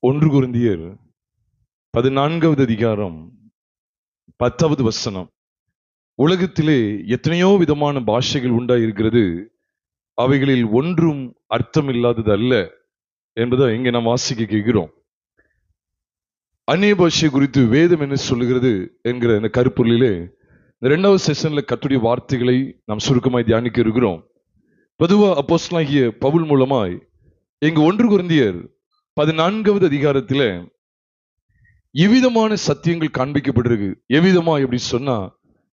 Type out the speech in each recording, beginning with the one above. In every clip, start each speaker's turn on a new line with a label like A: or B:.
A: ஒன்று கொரிந்தியர் 14வது அதிகாரம் 10வது வசனம். உலகத்திலே எத்தனையோ விதமான பாஷைகள் உண்டாயிருக்கிறது, அவைகளில் ஒன்றும் அர்த்தமில்லாதது அல்ல என்பதை இங்கே நாம் வாசிக்க கேட்கிறோம். அந்நிய பாஷை குறித்து வேதம் என்ன சொல்லுகிறது என்கிற இந்த கருப்பொருளிலே இந்த 2வது செஷன்ல கர்த்தருடைய வார்த்தைகளை நாம் சுருக்கமாய் தியானிக்க இருக்கிறோம். பொதுவா அப்போஸ்தலனாகிய பவுல் மூலமாய் இங்கு ஒன்று கொரிந்தியர் 14வது அதிகாரத்தில எவ்விதமான சத்தியங்கள் காண்பிக்கப்பட்டிருக்கு. எவ்விதமா எப்படி சொன்னா,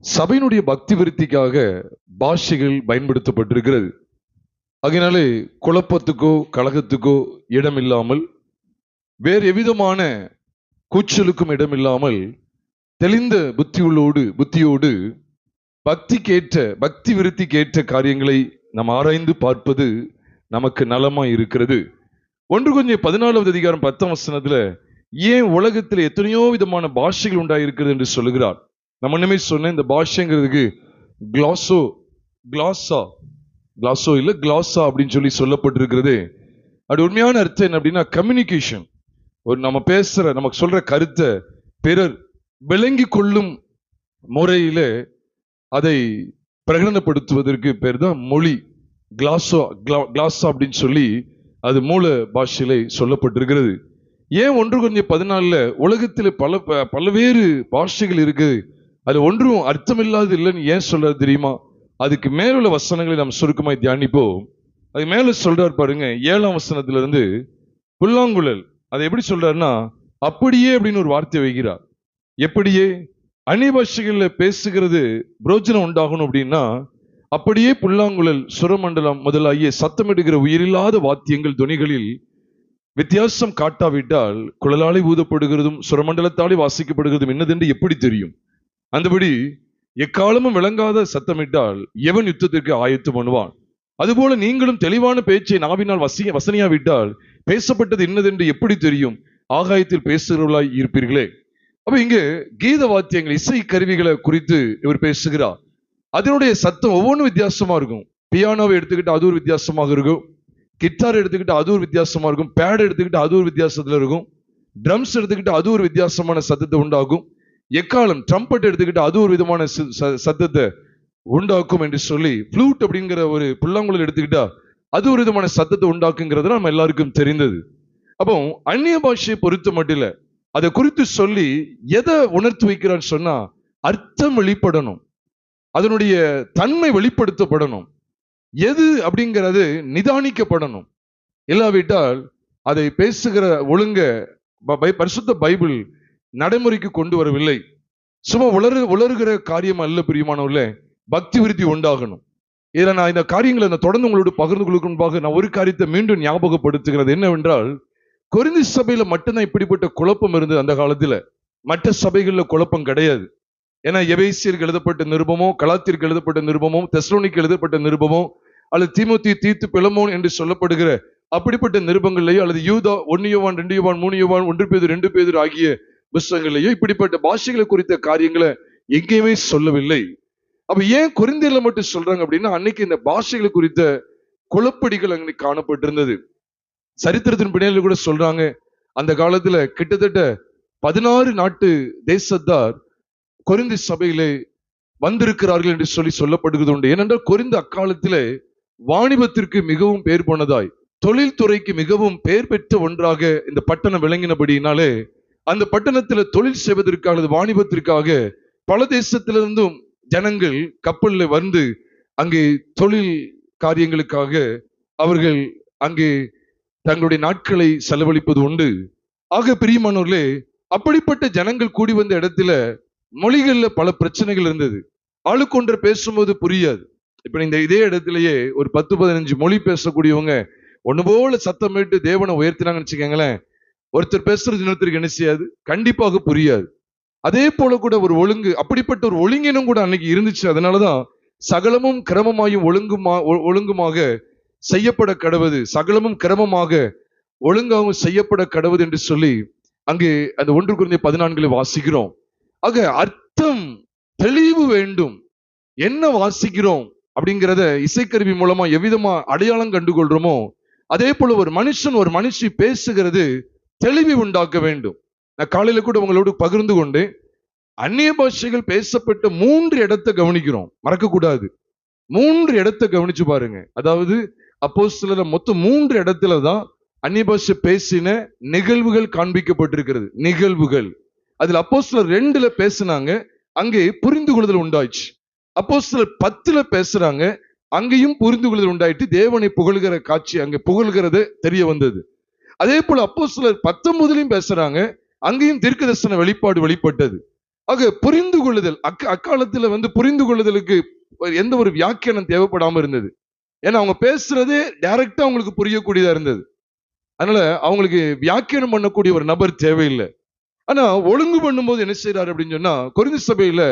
A: சபையினுடைய பக்தி விருத்திக்காக பாஷைகள் பயன்படுத்தப்பட்டிருக்கிறது. அதனாலே குழப்பத்துக்கோ கலகத்துக்கோ இடம் இல்லாமல், வேறு எவ்விதமான கூச்சலுக்கும் இடம் இல்லாமல், தெளிந்த புத்தியோடு பக்தி விருத்திக்கேற்ற காரியங்களை நாம் ஆராய்ந்து பார்ப்பது நமக்கு நலமாய் இருக்கிறது. ஒன்று கொரிந்தியர் 14வது அதிகாரம் 10ஆம் வசனத்துல ஏன் உலகத்தில் எத்தனையோ விதமான பாஷைகள் உண்டாயிருக்கிறது என்று சொல்லுகிறார். நம்ம இனிமே சொன்ன இந்த பாஷைங்கிறதுக்கு கிளாஸா அப்படின்னு சொல்லி சொல்லப்பட்டிருக்கிறது. அது உண்மையான அர்த்தம் என்ன அப்படின்னா, கம்யூனிகேஷன். ஒரு நம்ம பேசுற நமக்கு சொல்ற கருத்தை பிறர் விளங்கி கொள்ளும் முறையில அதை பிரகடனப்படுத்துவதற்கு பேர் தான் மொழி. கிளாஸா அப்படின்னு சொல்லி அது மூல பாஷையில சொல்லப்பட்டிருக்கிறது. ஏன் ஒன்று கொரிந்தியர் 14 உலகத்தில் பல்வேறு பாஷைகள் இருக்கு, அது ஒன்றும் அர்த்தமில்லாது இல்லைன்னு ஏன் சொல்றாரு தெரியுமா? அதுக்கு மேலுள்ள வசனங்களை நாம் சுருக்கமாய் தியானிப்போம். அது மேல சொல்றாரு பாருங்க, 7ஆம் வசனத்திலிருந்து புல்லாங்குழல் அதை எப்படி சொல்றாருன்னா, அப்படியே அப்படின்னு ஒரு வார்த்தை வைக்கிறார். எப்படியே அந்நிய பாஷைகள்ல பேசுகிறது பிரோஜனம் உண்டாகணும் அப்படின்னா, அப்படியே புல்லாங்குழல் சுரமண்டலம் முதலாகிய சத்தமிடுகிற உயிரில்லாத வாத்தியங்கள் துணிகளில் வித்தியாசம் காட்டாவிட்டால் குழலாலை ஊதப்படுகிறதும் சுரமண்டலத்தாலே வாசிக்கப்படுகிறதும் என்னதென்று எப்படி தெரியும்? அந்தபடி எக்காலமும் விளங்காத சத்தமிட்டால் எவன் யுத்தத்திற்கு ஆயத்தம் பண்ணுவான்? அதுபோல நீங்களும் தெளிவான பேச்சை நாவினால் வசனியாவிட்டால் பேசப்பட்டது என்னதென்று எப்படி தெரியும்? ஆகாயத்தில் பேசுகிறவர்களாய் இருப்பீர்களே. அப்ப இங்கு கீத வாத்தியங்கள், இசை கருவிகளை குறித்து இவர் பேசுகிறார். அதனுடைய சத்தம் ஒவ்வொன்றும் வித்தியாசமா இருக்கும். பியானோவை எடுத்துக்கிட்டு அது ஒரு வித்தியாசமாக இருக்கும், கிட்டார் எடுத்துக்கிட்டு அது ஒரு வித்தியாசமா இருக்கும், பேட் எடுத்துக்கிட்டு அது ஒரு வித்தியாசத்துல இருக்கும், ட்ரம்ஸ் எடுத்துக்கிட்டு அது ஒரு வித்தியாசமான சத்தத்தை உண்டாகும், எக்காலம் ட்ரம்பட் எடுத்துக்கிட்டு அது ஒரு விதமான சத்தத்தை உண்டாக்கும் என்று சொல்லி, ஃப்ளூட் அப்படிங்கிற ஒரு புல்லாங்குழல் எடுத்துக்கிட்டா அது ஒரு விதமான சத்தத்தை உண்டாக்குங்கிறது நம்ம எல்லாருக்கும் தெரிந்தது. அப்போ அந்நிய பாஷையை பொறுத்த மட்டும் இல்ல, அதை குறித்து சொல்லி எதை உணர்த்தி வைக்கிறான்னு சொன்னா, அர்த்தம் வெளிப்படணும், அதனுடைய தன்மை வெளிப்படுத்தப்படணும், எது அப்படிங்கிறது நிதானிக்கப்படணும். இல்லாவிட்டால் அதை பேசுகிற ஒழுங்க பரிசுத்த பைபிள் நடைமுறைக்கு கொண்டு வரவில்லை. சும்மா உலருகிற காரியம் அல்ல பிரியமானவர்களே, பக்தி விருத்தி உண்டாகணும். இதில் நான் இந்த காரியங்களை தொடர்ந்து உங்களோடு பகிர்ந்து கொள்ளும் முன்பாக நான் ஒரு காரியத்தை மீண்டும் ஞாபகப்படுத்துகிறது என்னவென்றால், கொரிந்தி சபையில மட்டும்தான் இப்படிப்பட்ட குழப்பம் இருந்தது அந்த காலத்துல. மற்ற சபைகள்ல குழப்பம் கிடையாது. ஏன்னா எபேசியருக்கு எழுதப்பட்ட நிருபமோ, கலாத்திற்கு எழுதப்பட்ட நிருபமோ, தெசலோனிக்கு எழுதப்பட்ட நிருபமோ, அல்லது தீமோத்தி, தீத்து, பிலமோன் என்று சொல்லப்படுகிற அப்படிப்பட்ட நிருபங்களையோ, அல்லது யூதா 1 யோவான் 2 யோவான் 3 யோவான் 1 பேதுரு 2 பேதுரு ஆகிய புத்தகங்களையோ இப்படிப்பட்ட பாஷைகளை குறித்த காரியங்களை எங்கேயுமே சொல்லவில்லை. அப்ப ஏன் கொரிந்தியர்ல மட்டும் சொல்றாங்க அப்படின்னா, அன்னைக்கு இந்த பாஷைகளை குறித்த குழப்படிகள் அன்னைக்கு காணப்பட்டிருந்தது. சரித்திரத்தின் பின்னால கூட சொல்றாங்க, அந்த காலத்துல கிட்டத்தட்ட 16 நாட்டு தேசத்தார் கொரிந்தி சபையிலே வந்திருக்கிறார்கள் என்று சொல்லி சொல்லப்படுகிறது உண்டு. ஏனென்றால் கொரிந்து அக்காலத்திலே வாணிபத்திற்கு மிகவும் பேர் போனதாய், தொழில்துறைக்கு மிகவும் பெயர் பெற்ற ஒன்றாக இந்த பட்டணம் விளங்கினபடினாலே, அந்த பட்டணத்துல தொழில் செய்வதற்காக அல்லது வாணிபத்திற்காக பல தேசத்திலிருந்தும் ஜனங்கள் கப்பலில் வந்து அங்கே தொழில் காரியங்களுக்காக அவர்கள் அங்கே தங்களுடைய நாட்களை செலவழிப்பது உண்டு. ஆக பிரியமானவர்களே, அப்படிப்பட்ட ஜனங்கள் கூடி வந்த இடத்துல மொழிகள்ல பல பிரச்சனைகள் இருந்தது. ஆளுக்கொன்று பேசும்போது புரியாது. இப்ப இந்த இதே இடத்திலேயே ஒரு 10-15 மொழி பேசக்கூடியவங்க ஒண்ணு போல சத்தமிட்டு தேவனை உயர்த்தினாங்கன்னு வச்சுக்கோங்களேன், ஒருத்தர் பேசுறது இன்னொருத்தருக்கு என்ன செய்யாது, கண்டிப்பாக புரியாது. அதே போல கூட ஒரு ஒழுங்கு, அப்படிப்பட்ட ஒரு ஒழுங்கினம் கூட அன்னைக்கு இருந்துச்சு. அதனாலதான் சகலமும் கிரமமாயும் ஒழுங்குமாக செய்யப்பட கடவுது, சகலமும் கிரமமாக ஒழுங்காகவும் செய்யப்பட கடவுது என்று சொல்லி அங்கே அந்த 1 கொரிந்தியர் 14 வாசிக்கிறோம். ஆக அர்த்தம் தெளிவு வேண்டும். என்ன வாசிக்கிறோம் அப்படிங்கிறத இசைக்கருவி மூலமா எவ்விதமா அடையாளம் கண்டுகொள்றோமோ, அதே போல ஒரு மனுஷன் ஒரு மனுஷி பேசுகிறது தெளிவை உண்டாக்க வேண்டும். நான் காலையில கூட உங்களோடு பகிர்ந்து கொண்டு அந்நிய பாஷைகள் பேசப்பட்ட 3 இடத்தை கவனிக்கிறோம், மறக்க கூடாது. 3 இடத்தை கவனிச்சு பாருங்க. அதாவது அப்போஸ்தலர் மொத்தம் 3 இடத்துல தான் அந்நிய பாஷை பேசின நிகழ்வுகள் காண்பிக்கப்பட்டிருக்கிறது. நிகழ்வுகள் அதுல அப்போஸ்தலர் 2ல பேசினாங்க, அங்கே புரிந்து கொள்ளுதல் உண்டாயிடுச்சு. அப்போஸ்தலர் 10ல பேசுறாங்க, அங்கேயும் புரிந்து கொள்ளுதல் உண்டாயிட்டு தேவனை புகழ்கிற காட்சி அங்கே புகழ்கிறது தெரிய வந்தது. அதே போல அப்போஸ்தலர் 19லையும் பேசுறாங்க, அங்கேயும் தீர்க்கதரிசன வெளிப்பாடு வெளிப்பட்டது. ஆக புரிந்து கொள்ளுதல் அக்காலத்துல புரிந்து கொள்ளுதலுக்கு எந்த ஒரு வியாக்கியானம் தேவைப்படாம இருந்தது. ஏன்னா அவங்க பேசுறதே டைரக்டா அவங்களுக்கு புரியக்கூடியதா இருந்தது. அதனால அவங்களுக்கு வியாக்கியானம் பண்ணக்கூடிய ஒரு நபர் தேவையில்லை. ஆனா ஒழுங்கு பண்ணும்போது என்ன செய்யறாரு அப்படின்னு சொன்னா, கொரிந்து சபையில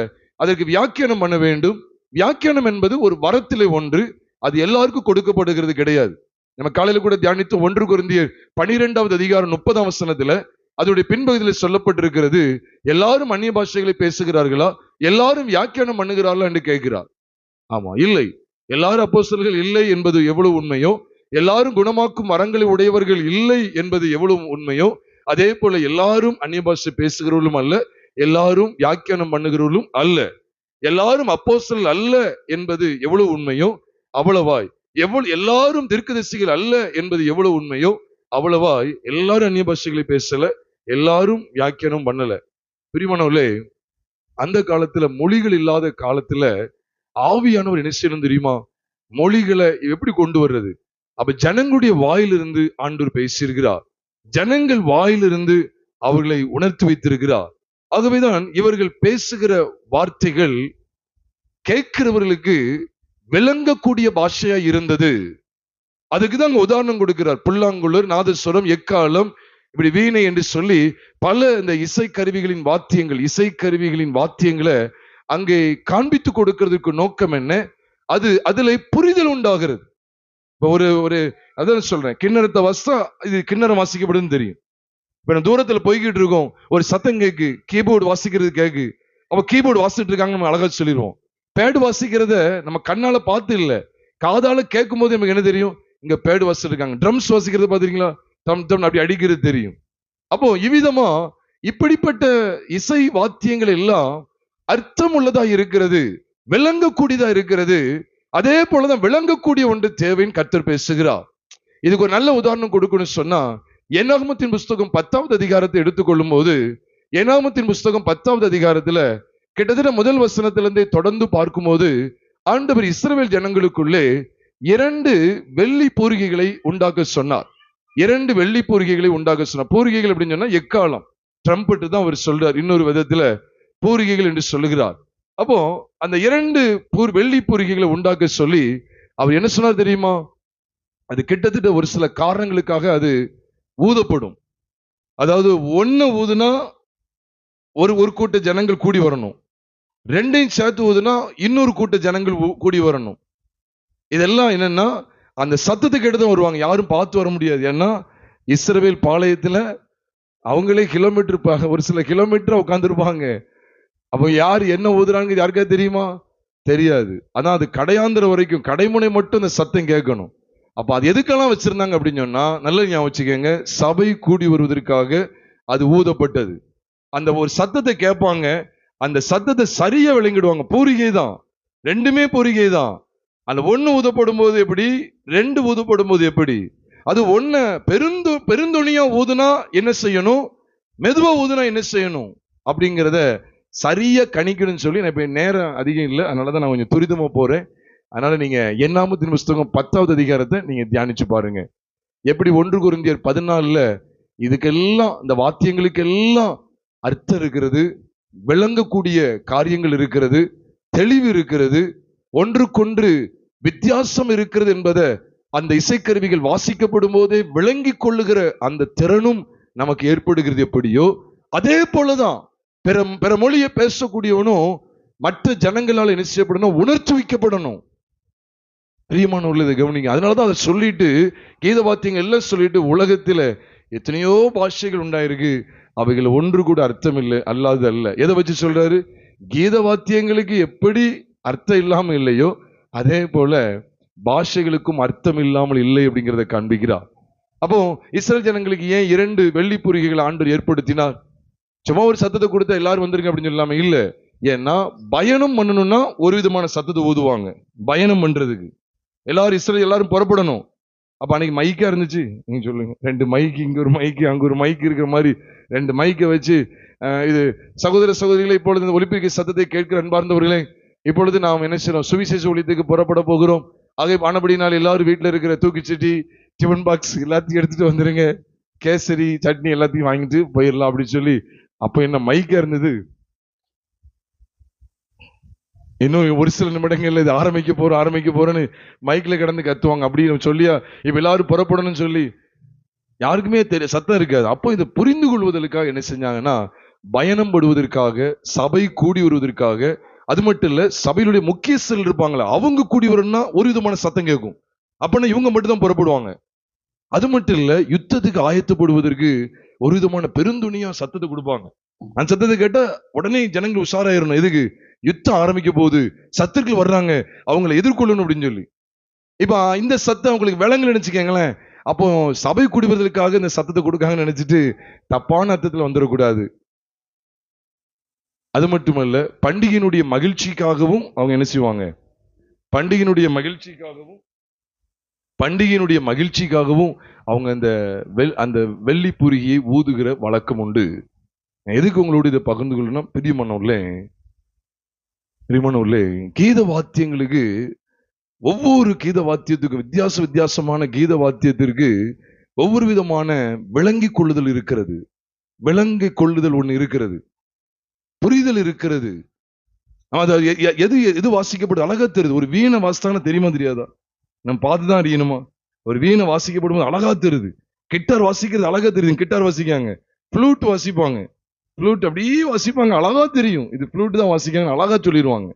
A: அதற்கு வியாக்கியானம் பண்ண வேண்டும். வியாக்கியானம் என்பது ஒரு வரத்திலே ஒன்று, அது எல்லாருக்கும் கொடுக்கப்படுகிறது கிடையாது. நம்ம காலையில கூட தியானித்து 1 கொரிந்தியர் 12வது அதிகாரம் 30ஆம் வசனத்துல அதோடைய பின்பகுதியில் சொல்லப்பட்டிருக்கிறது, எல்லாரும் அந்நிய பாஷைகளை பேசுகிறார்களா, எல்லாரும் வியாக்கியானம் பண்ணுகிறார்களா என்று கேட்கிறார். ஆமா, இல்லை. எல்லாரும் அப்போஸ்தலர்கள் இல்லை என்பது எவ்வளவு உண்மையோ, எல்லாரும் குணமாக்கும் வரங்களை உடையவர்கள் இல்லை என்பது எவ்வளவு உண்மையோ, அதே போல எல்லாரும் அந்நிய பாஷை பேசுகிறவர்களும் அல்ல, எல்லாரும் வியாக்கியானம் பண்ணுகிறவர்களும் அல்ல. எல்லாரும் அப்போஸ்தலர்கள் அல்ல என்பது எவ்வளவு உண்மையோ அவ்வளவாய், எல்லாரும் தீர்க்கதரிசிகள் அல்ல என்பது எவ்வளவு உண்மையோ அவ்வளவாய், எல்லாரும் அந்நிய பாஷைகளை பேசல, எல்லாரும் வியாக்கியானம் பண்ணல. பிரியமானவர்களே, அந்த காலத்துல மொழிகள் இல்லாத காலத்துல ஆவியானவர் என்ன செய்யணும் தெரியுமா? மொழிகளை எப்படி கொண்டு வர்றது? அப்ப ஜனங்களுடைய வாயிலிருந்து ஆண்டவர் பேசியிருக்கிறார், ஜனங்கள் வாயிலிருந்து அவர்களை உணர்த்தி வைத்திருக்கிறார். ஆகவேதான் இவர்கள் பேசுகிற வார்த்தைகள் கேட்கிறவர்களுக்கு விளங்கக்கூடிய பாஷையா இருந்தது. அதுக்குதான் உதாரணம் கொடுக்கிறார். புல்லாங்குழல், நாதஸ்வரம், எக்காலம், இப்படி வீணை என்று சொல்லி பல இந்த இசைக்கருவிகளின் வாத்தியங்களை அங்கே காண்பித்து கொடுக்கிறதுக்கு நோக்கம் என்ன? அதுல புரிதல் உண்டாகிறது. இப்ப ஒரு அதான் சொல்றேன், கிண்ணறத்தை வாசித்தா இது கிண்ணறம் வாசிக்கப்படுன்னு தெரியும். இப்ப நம்ம தூரத்துல போய்கிட்டு இருக்கோம், ஒரு சத்தம் கேக்கு, கீபோர்டு வாசிக்கிறது கேக்கு, அப்ப கீபோர்டு வாசிட்டு இருக்காங்க நம்ம அழகா சொல்லிடுவோம். பேடு வாசிக்கிறத நம்ம கண்ணால பார்த்து இல்ல, காதால கேட்கும் போது நமக்கு என்ன தெரியும்? இங்க பேடு வாசிட்டு இருக்காங்க. ட்ரம்ஸ் வாசிக்கிறத பாத்தீங்களா, தம் தம் அப்படி அடிக்கிறது தெரியும். அப்போ இவ்விதமா இப்படிப்பட்ட இசை வாத்தியங்கள் எல்லாம் அர்த்தம் உள்ளதா இருக்கிறது, விளங்கக்கூடியதா இருக்கிறது. அதே போலதான் விளங்கக்கூடிய ஒன்று தேவைன்னு கர்த்தர் பேசுகிறார். இதுக்கு ஒரு நல்ல உதாரணம் கொடுக்கணும்னு சொன்னா, என்னாகமத்தின் புஸ்தகம் 10வது அதிகாரத்தை எடுத்துக்கொள்ளும் போது, என்னாகமத்தின் புஸ்தகம் 10வது அதிகாரத்துல கிட்டத்தட்ட முதல் வசனத்திலிருந்தே தொடர்ந்து பார்க்கும்போது, ஆண்டவர் இஸ்ரவேல் ஜனங்களுக்குள்ளே 2 வெள்ளி பூரிகைகளை உண்டாக்க சொன்னார். 2 வெள்ளி பூரிகைகளை உண்டாக்க சொன்னார். பூரிகைகள் அப்படின்னு சொன்னா எக்காலம், ட்ரம்பெட் தான் அவர் சொல்றார். இன்னொரு விதத்துல பூரிகைகள் என்று சொல்லுகிறார். அப்போ அந்த 2 வெள்ளி பூரிகைகளை உண்டாக்க சொல்லி அவர் என்ன சொன்னார் தெரியுமா? அது கிட்டத்தட்ட ஒரு சில காரணங்களுக்காக அது ஊதப்படும். அதாவது 1 ஊதுனா ஒரு கூட்ட ஜனங்கள் கூடி வரணும், 2ஐயும் சேர்த்து ஊதுனா இன்னொரு கூட்ட ஜனங்கள் கூடி வரணும். இதெல்லாம் என்னன்னா அந்த சத்தத்துக்கு எடுத்து வருவாங்க, யாரும் பார்த்து வர முடியாது. ஏன்னா இஸ்ரவேல் பாளையத்துல அவங்களே கிலோமீட்டர், ஒரு சில கிலோமீட்டர் உட்கார்ந்துருப்பாங்க. அப்போ யார் என்ன ஊதுறாங்க யாருக்கா தெரியுமா? தெரியாது. ஆனா அது கடையாந்திர வரைக்கும், கடைமுனை மட்டும் அந்த சத்தம் கேட்கணும். அப்ப அது எதுக்கெல்லாம் வச்சிருந்தாங்க அப்படின்னு சொன்னா, நல்ல ஞாபகம் வச்சுக்கோங்க, சபை கூடி வருவதற்காக அது ஊதப்பட்டது. அந்த ஒரு சத்தத்தை கேட்பாங்க, அந்த சத்தத்தை சரியா விளங்கிடுவாங்க. பூரிகை தான், 2மே பூரிகை தான். அந்த 1 ஊதப்படும் போது எப்படி, 2 ஊதப்படும் போது எப்படி? அது 1 பெருந்தொனியா ஊதுனா என்ன செய்யணும், மெதுவா ஊதுனா என்ன செய்யணும் அப்படிங்கிறத சரியா கணிக்கணும்னு சொல்லி, நான் இப்ப நேரம் அதிகம் இல்லை, அதனாலதான் நான் கொஞ்சம் துரிதமா போறேன். அதனால நீங்க என்னாகமத்தின் புஸ்தகம் 10வது அதிகாரத்தை நீங்க தியானிச்சு பாருங்க. எப்படி 1 கொரிந்தியர் 14ல இதுக்கெல்லாம், இந்த வாத்தியங்களுக்கு எல்லாம் அர்த்தம் இருக்கிறது, விளங்கக்கூடிய காரியங்கள் இருக்கிறது, தெளிவு இருக்கிறது, ஒன்றுக்கொன்று வித்தியாசம் இருக்கிறது என்பதை அந்த இசைக்கருவிகள் வாசிக்கப்படும் போதே விளங்கி கொள்ளுகிற அந்த திறனும் நமக்கு ஏற்படுகிறது. எப்படியோ அதே போலதான் பிற மொழியை பேசக்கூடியவனும் மற்ற ஜனங்களால் என்ன செய்யப்படணும், உணர்ச்சி வைக்கப்படணும். பிரியமான உள்ளதை கவனிங்க. அதனாலதான் அதை சொல்லிட்டு கீத வாத்தியங்கள் எல்லாம் சொல்லிட்டு, உலகத்துல எத்தனையோ பாஷைகள் உண்டாயிருக்கு, அவைகள் ஒன்று கூட அர்த்தம் இல்லை, அல்லாது அல்ல. எதை வச்சு சொல்றாரு? கீத வாத்தியங்களுக்கு எப்படி அர்த்தம் இல்லாமல் இல்லையோ அதே போல பாஷைகளுக்கும் அர்த்தம் இல்லாமல் இல்லை அப்படிங்கிறத காண்பிக்கிறார். அப்போ இஸ்ரேல் ஜனங்களுக்கு ஏன் 2 வெள்ளி பூரிகைகள் ஆண்டவர் ஏற்படுத்தினார்? சும்மா ஒரு சத்தத்தை கொடுத்தா எல்லாரும் வந்துருங்க அப்படின்னு சொல்லாம இல்ல. ஏன்னா பயணம் பண்ணணும்னா ஒரு விதமான சத்தத்தை ஊதுவாங்க. பயணம் பண்றதுக்கு எல்லாரும் இஸ்ரேல் எல்லாரும் புறப்படணும். அப்ப அன்னைக்கு மைக்கா இருந்துச்சு, நீங்க சொல்லுங்க. 2 மைக்கு, இங்க ஒரு மைக்கு அங்க ஒரு மைக்கு இருக்கிற மாதிரி 2 மைக்கை வச்சு இது சகோதர சகோதரிகளை, இப்பொழுது இந்த ஒலிபெருக்கி சத்தத்தை கேட்கிற அன்பார்ந்தவர்களே, இப்பொழுது நாம் என்ன செய்யறோம்? சுவிசேஷ ஊழியத்துக்கு புறப்பட போகிறோம். ஆகவே ஆனபடினால் எல்லாரும் வீட்டுல இருக்கிற தூக்கிச்சட்டி, டிஃபன் பாக்ஸ் எல்லாத்தையும் எடுத்துட்டு வந்துருங்க, கேசரி சட்னி எல்லாத்தையும் வாங்கிட்டு போயிடலாம் அப்படின்னு சொல்லி. அப்ப என்ன மைக்கா இருந்தது? இன்னும் ஒரு சில நிமிடங்கள்ல இது ஆரம்பிக்க போறேன்னு மைக்ல கிடந்து கத்துவாங்க. அப்படின்னு சொல்லியா இப்ப எல்லாரும் புறப்படணும்னு சொல்லி யாருக்குமே சத்தம் இருக்காது. அப்போ இதை புரிந்து கொள்வதற்காக என்ன செஞ்சாங்கன்னா, பயணம் படுவதற்காக, சபை கூடி வருவதற்காக, அது மட்டும் இல்ல சபையினுடைய முக்கியஸ்தர்கள் இருப்பாங்களா, அவங்க கூடி வரணும்னா ஒரு விதமான சத்தம் கேட்கும். அப்பனா இவங்க மட்டும் தான் புறப்படுவாங்க. அது மட்டும் இல்ல, யுத்தத்துக்கு ஆயத்தப்படுவதற்கு ஒரு விதமான பெருந்துணியா சத்தத்தை கொடுப்பாங்க. அந்த சத்தத்தை கேட்டா உடனே ஜனங்கள் உஷாராயிரணும். எதுக்கு? யுத்தம் ஆரம்பிக்க போகுது, சத்துருக்கள் வர்றாங்க, அவங்களை எதிர்கொள்ளணும் அப்படின்னு சொல்லி. இப்ப இந்த சத்தம் உங்களுக்கு விளங்கல நினைச்சுக்கங்களேன். அப்போ சபை குடிவதற்காக இந்த சத்தத்தை கொடுக்காங்கன்னு நினைச்சிட்டு தப்பான அர்த்தத்துல வந்துடக்கூடாது. அது மட்டுமல்ல, பண்டிகையினுடைய மகிழ்ச்சிக்காகவும் அவங்க என்ன செய்வாங்க? பண்டிகையினுடைய மகிழ்ச்சிக்காகவும் அவங்க அந்த வெள்ளி பூரிகையை ஊதுகிற வழக்கம் உண்டு. எதுக்கு உங்களோட இதை பகிர்ந்து கொள்ளணும்? பிரியமானவர்களே, கீத வாத்தியங்களுக்கு, ஒவ்வொரு கீத வாத்தியத்துக்கும் வித்தியாசமான கீத வாத்தியத்திற்கு ஒவ்வொரு விதமான விளங்கி கொள்ளுதல் இருக்கிறது. விளங்கி கொள்ளுதல் ஒண்ணு இருக்கிறது, புரிதல் இருக்கிறது. எது வாசிக்கப்படும் அழகா தெரியுது. ஒரு வீணை வாசித்தாங்கன்னா தெரியுமா தெரியாதா? நம்ம பார்த்துதான் அறியணுமா? ஒரு வீணை வாசிக்கப்படும் போது அழகா தெரியுது. கிட்டார் வாசிக்கிறது அழகா தெரியுது. கிட்டார் வாசிக்காங்க, ஃப்ளூட் வாசிப்பாங்க, ஃப்ளூட் அப்படியே வாசிப்பாங்க, அழகா தெரியும் இது ஃப்ளூட் தான் வாசிக்காங்க, அழகா சொல்லிடுவாங்க.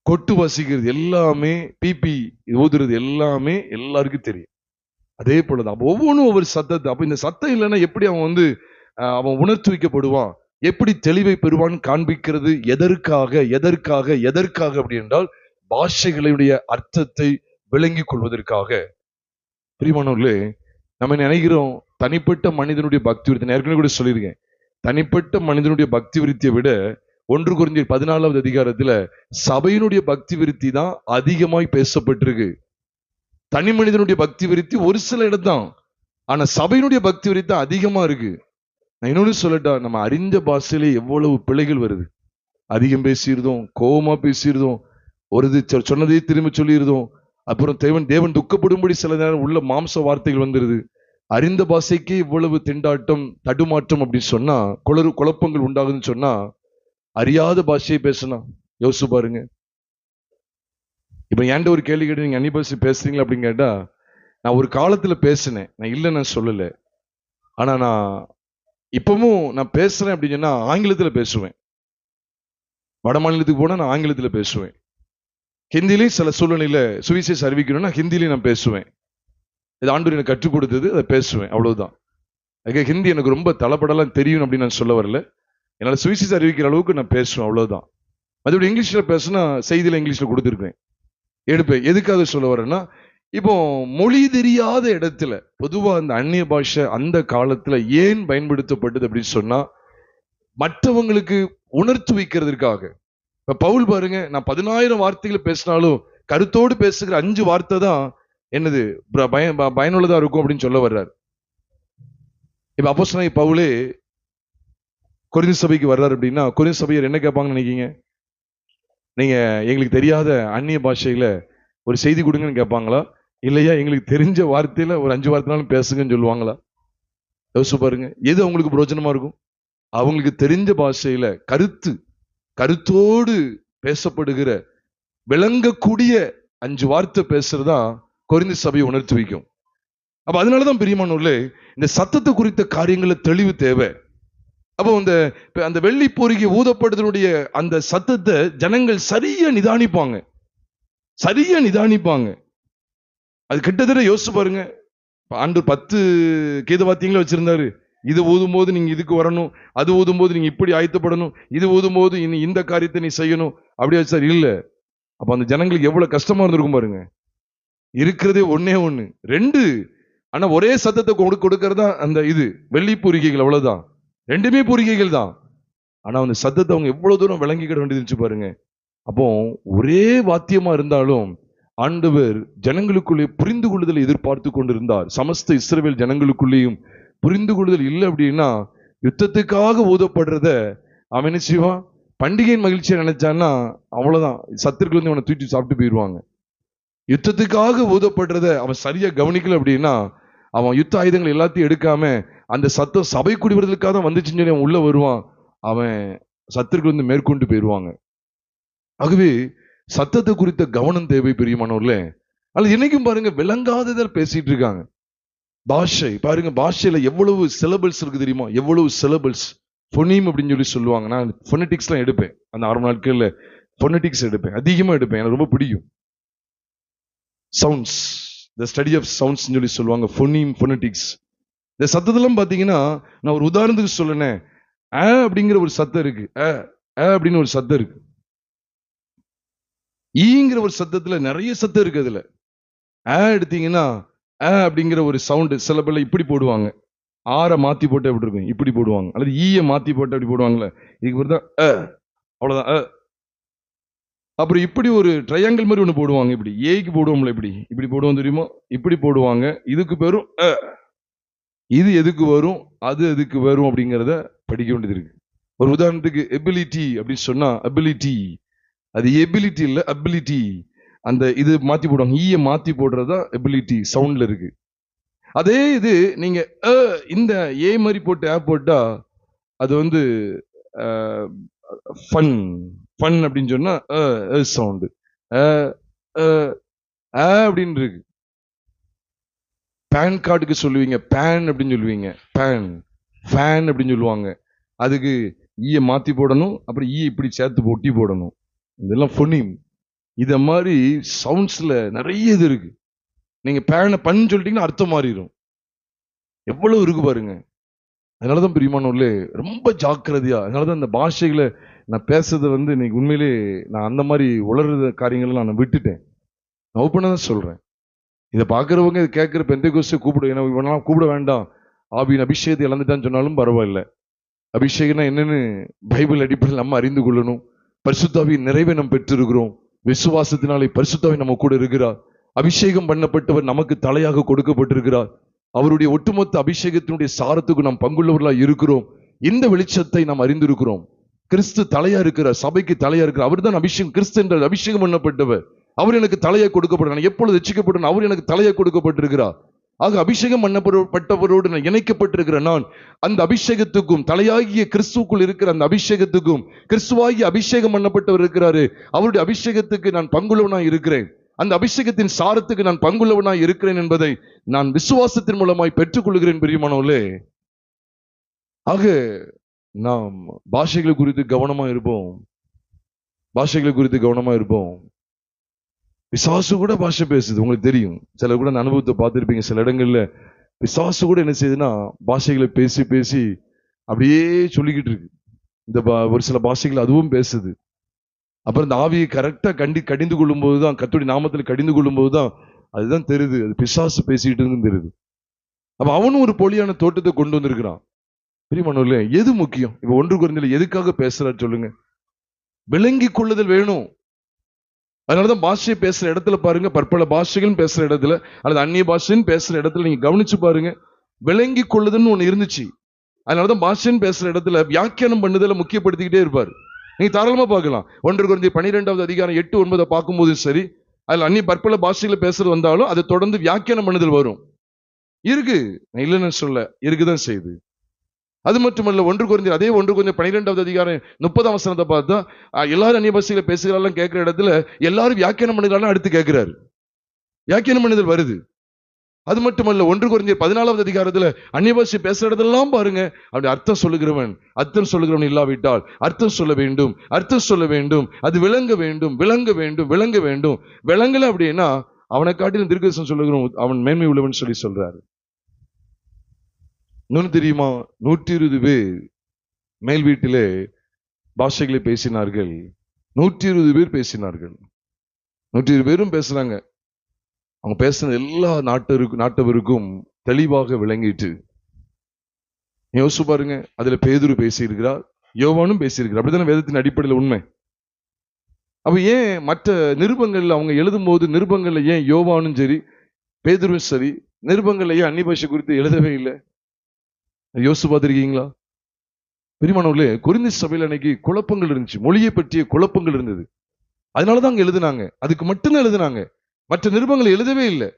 A: கொட்டு வாசிக்கிறது எல்லாமே, பிபி ஊதுறது எல்லாமே எல்லாருக்கும் தெரியும். அதே போலதான் ஒவ்வொன்றும் ஒவ்வொரு சத்தத்தை. அப்ப இந்த சத்தம் இல்லைன்னா எப்படி அவன் உணர்த்து வைக்கப்படுவான், எப்படி தெளிவை பெறுவான்னு காண்பிக்கிறது. எதற்காக அப்படி என்றால், பாஷைகளுடைய அர்த்தத்தை விளங்கிக் கொள்வதற்காக. பிரியமானவர்களே, நம்ம நினைக்கிறோம் தனிப்பட்ட மனிதனுடைய பக்தி விருத்தி, ஏற்கனவே கூட சொல்லியிருக்கேன், தனிப்பட்ட மனிதனுடைய பக்தி விருத்தியை விட 1 கொரிந்தியர் 14வது அதிகாரத்துல சபையினுடைய பக்தி விருத்தி தான் அதிகமாய் பேசப்பட்டிருக்கு. தனி மனிதனுடைய பக்தி விருத்தி ஒரு சில இடம்தான், ஆனா சபையினுடைய பக்தி விருத்தி தான் அதிகமா இருக்கு. நான் இன்னொன்னு சொல்லட்டா, நம்ம அறிந்த பாஷையிலே எவ்வளவு பிழைகள் வருது. அதிகம் பேசியிருந்தோம், கோபமா பேசியிருந்தோம், ஒரு சொன்னதையே திரும்ப சொல்லியிருந்தோம். அப்புறம் தேவன் துக்கப்படும்படி சில நேரம் உள்ள மாம்ச வார்த்தைகள் வந்துருது. அறிந்த பாஷைக்கே இவ்வளவு திண்டாட்டம், தடுமாற்றம் அப்படின்னு சொன்னா, குழப்பங்கள் உண்டாகுதுன்னு சொன்னா, அறியாத பாஷையை பேசினா யோசிச்சு பாருங்க. இப்ப என்கிட்ட ஒரு கேள்வி கேட்டு, நீங்க அன்னி பாஷை பேசுறீங்களா அப்படின்னு கேட்டா, நான் ஒரு காலத்துல பேசினேன், நான் இல்லைன்னு நான் சொல்லல. ஆனா நான் இப்பவும் நான் பேசுறேன் அப்படின்னு சொன்னா ஆங்கிலத்துல பேசுவேன். வட மாநிலத்துக்கு போனா நான் ஆங்கிலத்துல பேசுவேன். ஹிந்திலையும் சில சூழ்நிலையில சுவிசேஷம் அறிவிக்கணும்னா ஹிந்திலையும் நான் பேசுவேன். இது ஆண்டவர் எனக்கு கற்றுக் கொடுத்தது, அதை பேசுவேன், அவ்வளவுதான். ஹிந்தி எனக்கு ரொம்ப தலைப்படலாம் தெரியும் அப்படின்னு நான் சொல்ல வரல. என்னால சுவிசேஷம் அறிவிக்கிற அளவுக்கு நான் பேசுவேன், அவ்வளவுதான். மறுபடியும் இங்கிலீஷ்ல பேசுனா செய்தியில இங்கிலீஷ்ல கொடுத்துருக்கேன், எடுப்பேன். எதுக்காக சொல்ல வரேன்னா, இப்போ மொழி தெரியாத இடத்துல பொதுவா அந்த அந்நிய பாஷை அந்த காலத்துல ஏன் பயன்படுத்தப்பட்டது அப்படின்னு சொன்னா, மற்றவங்களுக்கு உணர்த்து வைக்கிறதுக்காக. இப்ப பவுல் பாருங்க, நான் 10,000 வார்த்தைகள் பேசினாலும் கருத்தோடு பேசுகிற 5 வார்த்தை தான் என்னது பயனுள்ளதா இருக்கும் அப்படின்னு சொல்ல வர்றாரு. இப்ப அப்போஸ்தலனாகிய பவுலே கொரிந்து சபைக்கு வர்றாரு அப்படின்னா, கொரிந்து சபையர் என்ன கேட்பாங்கன்னு நினைக்கீங்க? நீங்க எங்களுக்கு தெரியாத அந்நிய பாஷையில ஒரு செய்தி கொடுங்கன்னு கேட்பாங்களா? இல்லையா எங்களுக்கு தெரிஞ்ச வார்த்தையில ஒரு 5 வார்த்தைனாலும் பேசுங்கன்னு சொல்லுவாங்களா? யோசிச்சு பாருங்க, எது அவங்களுக்கு பிரயோஜனமா இருக்கும்? அவங்களுக்கு தெரிஞ்ச பாஷையில கருத்தோடு பேசப்படுகிற விளங்கக்கூடிய 5 வார்த்தை பேசுறதா கொரிந்து சபையை உணர்த்தி வைக்கும். அப்ப அதனாலதான் பிரியமானவர்களே, இந்த சத்தத்தை குறித்த காரியங்கள தெளிவு தேவை. அப்போ அந்த வெள்ளி பூரிகை ஊதப்படுதலுடைய அந்த சத்தத்தை ஜனங்கள் சரியா நிதானிப்பாங்க. அது கிட்டத்தட்ட யோசிச்சு பாருங்க, ஆண்டவர் 10 கீத வாத்தியங்களை வச்சிருந்தாரு. இது ஊதும் போது நீங்க இதுக்கு வரணும், அது ஊதும் போது நீங்க இப்படி ஆயத்தப்படணும், இது ஊதும் போது இந்த காரியத்தை நீ செய்யணும், அப்படியே சார் இல்ல. அப்ப அந்த ஜனங்களுக்கு எவ்வளவு கஷ்டமா இருந்திருக்கும் பாருங்க. இருக்கிறதே ஒண்ணே ஒண்ணு. 2 ஆனா ஒரே சத்தத்தை கொடுக்கறதா அந்த இது வெள்ளி பூரிகைகள், அவ்வளவுதான். ரெண்டுமே பூரிகைகள் தான். ஆனா அந்த சத்தத்தை அவங்க எவ்வளவு தூரம் விளங்கிக்கிட வேண்டியது பாருங்க. அப்போ ஒரே வாத்தியமா இருந்தாலும் ஆண்டவர் ஜனங்களுக்குள்ளே புரிந்து கொள்ளுதல் எதிர்பார்த்து கொண்டிருந்தார். சமஸ்த இஸ்ரவேல் ஜனங்களுக்குள்ளேயும் புரிந்து கொள்ளுதல் இல்லை அப்படின்னா யுத்தத்துக்காக ஊதப்படுறத அவன் என்ன செய்வான்? பண்டிகையின் மகிழ்ச்சியை நினைச்சான்னா அவ்வளவுதான், சத்துருக்கள் வந்து அவனை தூக்கி சாப்பிட்டு போயிடுவாங்க. யுத்தத்துக்காக ஊதப்படுறத அவன் சரியா கவனிக்கல அப்படின்னா அவன் யுத்த ஆயுதங்கள் எல்லாத்தையும் எடுக்காம அந்த சத்தம் சபை குடிவதற்காக தான் வந்துச்சுன்னு சொல்லி அவன் உள்ள வருவான். அவன் சத்துருக்கள் வந்து மேற்கொண்டு போயிடுவாங்க. ஆகவே சத்தத்தை குறித்த கவனம் தேவை பிரியமானவர்களே. அல்ல இன்னைக்கும் பாருங்க விளங்காததால் பேசிட்டு இருக்காங்க. பாஷை பாருங்க, பாஷையில எவ்வளவு சிலபல்ஸ் இருக்கு தெரியுமா? எவ்வளவு சிலபல்ஸ். பொனீம் அப்படின்னு சொல்லி சொல்லுவாங்க. நான் பொனட்டிக்ஸ் எல்லாம் எடுப்பேன். அந்த ஆரம்ப நாட்கள்ல பொனட்டிக்ஸ் எடுப்பேன், அதிகமா எடுப்பேன். எனக்கு ரொம்ப பிடிக்கும். Sounds, the study of sounds சொல்லி சொல்லுவாங்க, பொனீம், பொனட்டிக்ஸ். இந்த சத்தத்தெல்லாம் பாத்தீங்கன்னா நான் ஒரு உதாரணத்துக்கு சொல்லுனேன். அப்படிங்கிற ஒரு சத்தம் இருக்கு, அப்படின்னு ஒரு சத்தம் இருக்கு. ஈங்கிற ஒரு சத்தத்துல நிறைய சத்தம் இருக்கு. அதுல எடுத்தீங்கன்னா அப்படிங்கிற ஒரு சவுண்ட் சில பேர்ல இப்படி போடுவாங்க. ஆற மாத்தி போட்டு எப்படி இருக்கும்? இப்படி போடுவாங்க. அல்லது ஈய மாத்தி போட்டு அப்படி போடுவாங்கல்ல, இதுக்கு பேர் தான் அவ்வளவுதான். அப்புறம் இப்படி ஒரு ட்ரையாங்கிள் மாதிரி ஒண்ணு போடுவாங்க. இப்படி ஏக்கு போடுவோம்ல, இப்படி இப்படி போடுவோம் தெரியுமா? இப்படி போடுவாங்க. இதுக்கு பேரும் இது எதுக்கு வரும், அது எதுக்கு வரும் அப்படிங்கிறத படிக்க வேண்டியது இருக்கு. ஒரு உதாரணத்துக்கு எபிலிட்டி அப்படின்னு சொன்னா, அபிலிட்டி அது எபிலிட்டி இல்ல, அபிலிட்டி. அந்த இது மாத்தி போடுவாங்க, ஈய மாத்தி போடுறதா எபிலிட்டி சவுண்ட்ல இருக்கு. அதே இது நீங்க இந்த ஏ மாதிரி போட்டு போட்டா அது வந்து ஃபன் ஃபன் அப்படின்னு சொன்னா சவுண்டு அப்படின்னு இருக்கு. பேன் கார்டுக்கு சொல்லுவீங்க பேன் அப்படின்னு சொல்லுவீங்க, பேன் ஃபேன் அப்படின்னு சொல்லுவாங்க. அதுக்கு ஈய மாத்தி போடணும், அப்புறம் ஈ இப்படி சேர்த்து ஒட்டி போடணும். இதெல்லாம் ஃபொனீம். இத மாதிரி சவுண்ட்ஸ்ல நிறைய இது இருக்கு. நீங்க பேனை பண்ணு சொல்லிட்டீங்கன்னா அர்த்தம் மாறிடும். எவ்வளவு இருக்கு பாருங்க. அதனாலதான் பிரியமானவர்களே ரொம்ப ஜாக்கிரதையா, அதனாலதான் இந்த பாஷைகளை நான் பேசுறது வந்து இன்னைக்கு உண்மையிலே நான் அந்த மாதிரி உளறுற காரியங்களை நான் விட்டுட்டேன். நான் ஓப்பனா தான் சொல்றேன். இதை பாக்குறவங்க இதை கேட்கிற பெந்தைகோஸ்தே கூப்பிடு, ஏன்னா கூப்பிட வேண்டாம், ஆவியின் அபிஷேகத்தை இழந்துட்டான்னு சொன்னாலும் பரவாயில்ல. அபிஷேகம்னா என்னன்னு பைபிள் அடிப்படையில் நம்ம அறிந்து கொள்ளணும். பரிசுத்தாவியின் நிறைவை நாம் பெற்றிருக்கிறோம். விசுவாசத்தினாலே பரிசுத்தாவி நம்ம கூட இருக்கிறார். அபிஷேகம் பண்ணப்பட்டவர் நமக்கு தலையாக கொடுக்கப்பட்டிருக்கிறார். அவருடைய ஒட்டுமொத்த அபிஷேகத்தினுடைய சாரத்துக்கு நாம் பங்குள்ளவர்களாக இருக்கிறோம். இந்த வெளிச்சத்தை நாம் அறிந்திருக்கிறோம். கிறிஸ்து தலையா இருக்கிறார், சபைக்கு தலையா இருக்கிறார். அவர் தான் அபிஷேகம். கிறிஸ்து என்ற அபிஷேகம் பண்ணப்பட்டவர். அவர் எனக்கு தலையை கொடுக்கப்பட்டார். எப்பொழுது ரட்சிக்கப்பட்ட அவர் எனக்கு தலையை கொடுக்கப்பட்டிருக்கிறார். ஆக அபிஷேகம் பண்ணப்பட்டவரோடு நான் இணைக்கப்பட்டிருக்கிற நான் அந்த அபிஷேகத்துக்கும் தலையாகிய கிறிஸ்துக்குள் இருக்கிற அந்த அபிஷேகத்துக்கும் கிறிஸ்துவாகிய அபிஷேகம் பண்ணப்பட்டவர் இருக்கிறாரு, அவருடைய அபிஷேகத்துக்கு நான் பங்குள்ளவனாய் இருக்கிறேன். அந்த அபிஷேகத்தின் சாரத்துக்கு நான் பங்குள்ளவனாய் இருக்கிறேன் என்பதை நான் விசுவாசத்தின் மூலமாய் பெற்றுக் கொள்கிறேன் பிரியமானவர்களே. ஆக நாம் பாஷைகளை குறித்து கவனமா இருப்போம். பாஷைகளை குறித்து கவனமா இருப்போம். பிசாசு கூட பாஷை பேசுது, உங்களுக்கு தெரியும். சில கூட அனுபவத்தை பார்த்திருப்பீங்க. சில இடங்கள்ல பிசாசு கூட என்ன செய்யுதுன்னா பாஷைகளை பேசி பேசி அப்படியே சொல்லிக்கிட்டு இருக்கு. இந்த ஒரு சில பாஷைகள் அதுவும் பேசுது. அப்புறம் இந்த ஆவியை கரெக்டா கடிந்து கொள்ளும் போதுதான், கர்த்தருடைய நாமத்தில் கடிந்து கொள்ளும் போதுதான் அதுதான் தெரியுது, அது பிசாசு பேசிட்டு இருந்து தெரியுது. அப்ப அவனும் ஒரு பொலியான தோட்டத்தை கொண்டு வந்திருக்கிறான். பிரியமானவர்களே, எது முக்கியம்? இப்ப 1 கொரிந்தியர் எதுக்காக பேசுறாரு சொல்லுங்க? விளங்கி கொள்ளுதல் வேணும். அதனாலதான் பாஷையை பேசுற இடத்துல பாருங்க, பற்பல பாஷைகள் பேசுற இடத்துல அல்லது அந்நிய பாஷைன்னு பேசுற இடத்துல நீங்க கவனிச்சு பாருங்க, விளங்கி கொள்ளுதல்னு ஒண்ணு இருந்துச்சு. அதனாலதான் பாஷைன்னு பேசுற இடத்துல வியாக்கியானம் பண்ணுதல முக்கியப்படுத்திக்கிட்டே இருப்பாரு. நீங்க தாராளமா பார்க்கலாம். 1 கொரிந்தியர் 12வது அதிகாரம் 8-9 பார்க்கும்போது சரி, அதுல அந்நிய பற்பல பாஷைகளை பேசுறது வந்தாலும் அதை தொடர்ந்து வியாக்கியானம் பண்ணுதல் வரும். இருக்கு, இல்லைன்னு சொல்ல, இருக்குதான் செய்யுது. அது மட்டுமல்ல, 1 கொரிந்தியர் அதே 1 கொரிந்தியர் 12வது அதிகாரம் 30ஆம் வசனத்தை பார்த்தா எல்லாரும் அந்நிய பாஷையில பேசுகிறாலும் கேட்கிற இடத்துல எல்லாரும் வியாக்கியானம் பண்ணுகிறாலும் அடுத்து கேட்கிறாரு, வியாக்கியானம் பண்ணுதல் வருது. அது மட்டுமல்ல, 1 கொரிந்தியர் 14வது அதிகாரத்துல அந்நிய பாஷை பேசுற இடத்தெல்லாம் பாருங்க, அப்படி அர்த்தம் சொல்லுகிறவன் இல்லாவிட்டால் அர்த்தம் சொல்ல வேண்டும், அர்த்தம் சொல்ல வேண்டும், அது விளங்க வேண்டும், விளங்க வேண்டும், விளங்க வேண்டும். விளங்கல அப்படின்னா அவனை காட்டிலும் தீர்க்கதரிசனம் சொல்லுகிறோம் அவன் மேன்மை உள்ளவன் சொல்லி சொல்றாரு. இன்னொன்னு தெரியுமா? 120 பேர் மேல் வீட்டிலே பாஷைகளை பேசினார்கள். 120 பேர் பேசினார்கள். 120 பேரும் பேசுறாங்க. அவங்க பேசுன எல்லா நாட்டவருக்கும் தெளிவாக விளங்கிட்டு. யோசிச்சு பாருங்க, அதுல பேதுரு பேசியிருக்கிறார், யோவானும் பேசியிருக்கிறார். அப்படித்தானே வேதத்தின் அடிப்படையில் உண்மை. அப்ப ஏன் மற்ற நிருபங்கள்ல அவங்க எழுதும் போது, நிருபங்கள்ல ஏன் யோவானும் சரி பேதுருவும் சரி நிருபங்கள்ல ஏன் அந்நிய பாஷை குறித்து எழுதவே இல்லை? யோசிச்சு பார்த்திருக்கீங்களா? பிரியமானவர்களே, கொரிந்தி சபையில அன்னைக்கு குழப்பங்கள் இருந்துச்சு, மொழியை பற்றிய குழப்பங்கள் இருந்தது. அதனாலதான் அங்க எழுதுனாங்க, அதுக்கு மட்டும்தான் எழுதுனாங்க, மற்ற நிருபங்களை எழுதவே இல்லை.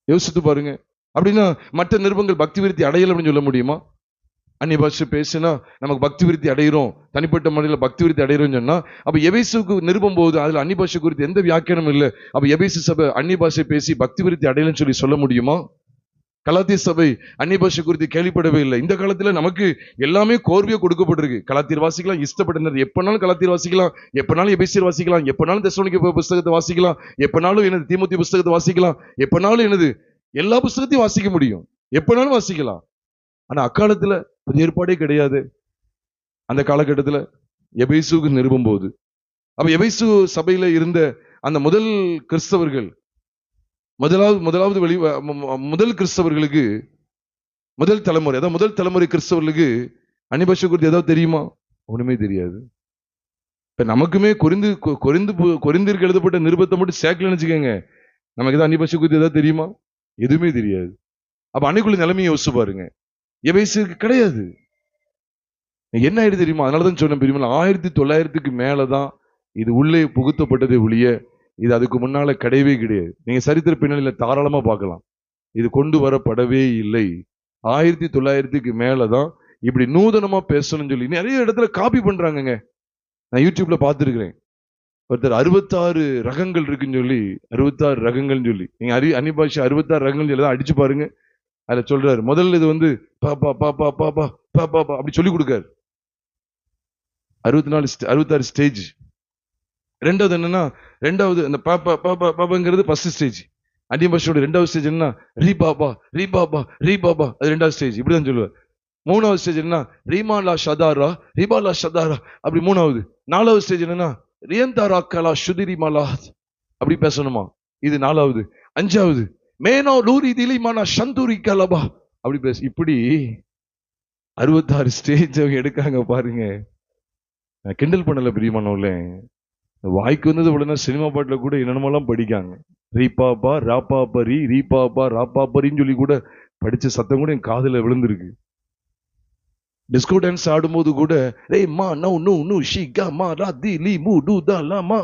A: யோசித்து பாருங்க. அப்படின்னா மற்ற நிருபங்கள் பக்தி விருத்தி அடையல அப்படின்னு சொல்ல முடியுமா? அந்நிய பாஷை பேசினா நமக்கு பக்தி விருத்தி அடைகிறோம், தனிப்பட்ட முறையில் பக்தி விருத்தி அடைகிறோம் சொன்னா, அப்ப எபேசுக்கு நிருபம் போது அதுல அந்நிய பாஷை குறித்து எந்த வியாக்கியானமும் இல்லை. அப்ப எபேசு சபை அந்நிய பாஷை பேசி பக்தி விருத்தி அடையலன்னு சொல்லி சொல்ல முடியுமா? கலாத்திய சபை அந்நிய பாஷை குறித்து கேள்விப்படவே இல்லை. இந்த காலத்துல நமக்கு எல்லாமே கோர்வையா கொடுக்கப்பட்டிருக்கு. கலாத்தியர் வாசிக்கலாம், இஷ்டப்பட்ட எப்பனாலும் கலாத்தியர் வாசிக்கலாம், எப்பனாலும் எபேசியர் வாசிக்கலாம், எப்பனாலும் தெசலோனிக்கே புஸ்தகத்தை வாசிக்கலாம், எப்பனாலும் எனது தீமோத்தேயு புஸ்தகத்தை வாசிக்கலாம், எப்பனாலும் எனது எல்லா புஸ்தகத்தையும் வாசிக்க முடியும், எப்பனாலும் வாசிக்கலாம். ஆனா அக்காலத்துல புதிய ஏற்பாடே கிடையாது. அந்த காலகட்டத்துல எபேசுக்கு நிருபம் போது, அப்ப எபேசு சபையில இருந்த அந்த முதல் கிறிஸ்தவர்கள், முதல் கிறிஸ்தவர்களுக்கு, முதல் தலைமுறை, அதாவது முதல் தலைமுறை கிறிஸ்தவர்களுக்கு அந்நிய பாஷை குறித்து ஏதாவது தெரியுமா? ஒண்ணுமே தெரியாது. இப்ப நமக்குமே கொரிந்தியருக்கு எழுதப்பட்ட நிருபத்தை மட்டும் சேர்க்கலன்னு வச்சுக்கோங்க, நமக்கு ஏதாவது அந்நிய பாஷை குறித்து ஏதாவது தெரியுமா? எதுவுமே தெரியாது. அப்ப அன்னைக்குள்ள நிலைமையை யோசிச்சு பாருங்க. எபேசுக்கு கிடையாது. என்ன ஆயிடுது தெரியுமா? அதனாலதான் சொன்ன பெரியமா 1900க்கு மேலதான் இது உள்ளே புகுத்தப்பட்டதை ஒழிய இது அதுக்கு முன்னால கிடையவே கிடையாது. நீங்க சரித்திர பின்னணியில தாராளமா பார்க்கலாம், இது கொண்டு வரப்படவே இல்லை. 1900க்கு மேலதான் இப்படி நூதனமா பேசணும்னு சொல்லி நிறைய இடத்துல காப்பி பண்றாங்க. நான் யூடியூப்ல பார்த்துருக்கிறேன். ஒருத்தர் 66 ரகங்கள் இருக்குன்னு சொல்லி, 66 ரகங்கள்னு சொல்லி, நீங்க அந்நிய பாஷை 66 ரகங்கள் சொல்லி தான் அடிச்சு பாருங்க. அதுல சொல்றாரு, முதல்ல இது வந்து பாப்பா பாப்பா பாப்பா பாப்பா அப்படி சொல்லி கொடுக்காரு. 66 ஸ்டேஜ். ரெண்டாவது என்னன்னா, ரெண்டாவது அந்த பாப்பா பாப்பா பாப்பாங்கிறது ஃபர்ஸ்ட் ஸ்டேஜ். அந்நிய பாஷையோட ரெண்டாவது ஸ்டேஜ் என்ன, ரீ பாப்பா ரீ பாப்பா ரீ பாப்பா, அது ரெண்டாவது ஸ்டேஜ். இப்படிதான் சொல்லுவார். மூணாவது ஸ்டேஜ் என்ன, ரீமா லா ஷதாரா ரீபா லா ஷதாரா, அப்படி மூணாவது. நாலாவது ஸ்டேஜ் என்னன்னா, ரியந்தாரா கலா சுதிரி மலா, அப்படி பேசணுமா, இது நாலாவது. அஞ்சாவது மேனோ லூரி திலிமானா சந்தூரி கலபா, அப்படி பேச. இப்படி 66 ஸ்டேஜ் அவங்க எடுக்காங்க பாருங்க. கிண்டல் பண்ணல பிரியமானவர்களே, வாய்க்கு வந்தது உடனே சினிமா பாட்டுல கூட என்னென்னமெல்லாம் படிக்காங்க. ரீபாப்பா ராப்பாப்பா ரீபாப்பா ராப்பாப்பரின்னு சொல்லி கூட படிச்ச சத்தம் கூட என் காதுல விழுந்திருக்கு. டிஸ்கோ டான்ஸ் ஆடும்போது கூட ரே மா நோ நோ நோ ஷிகா மா ரா திலி மூடு தலா மா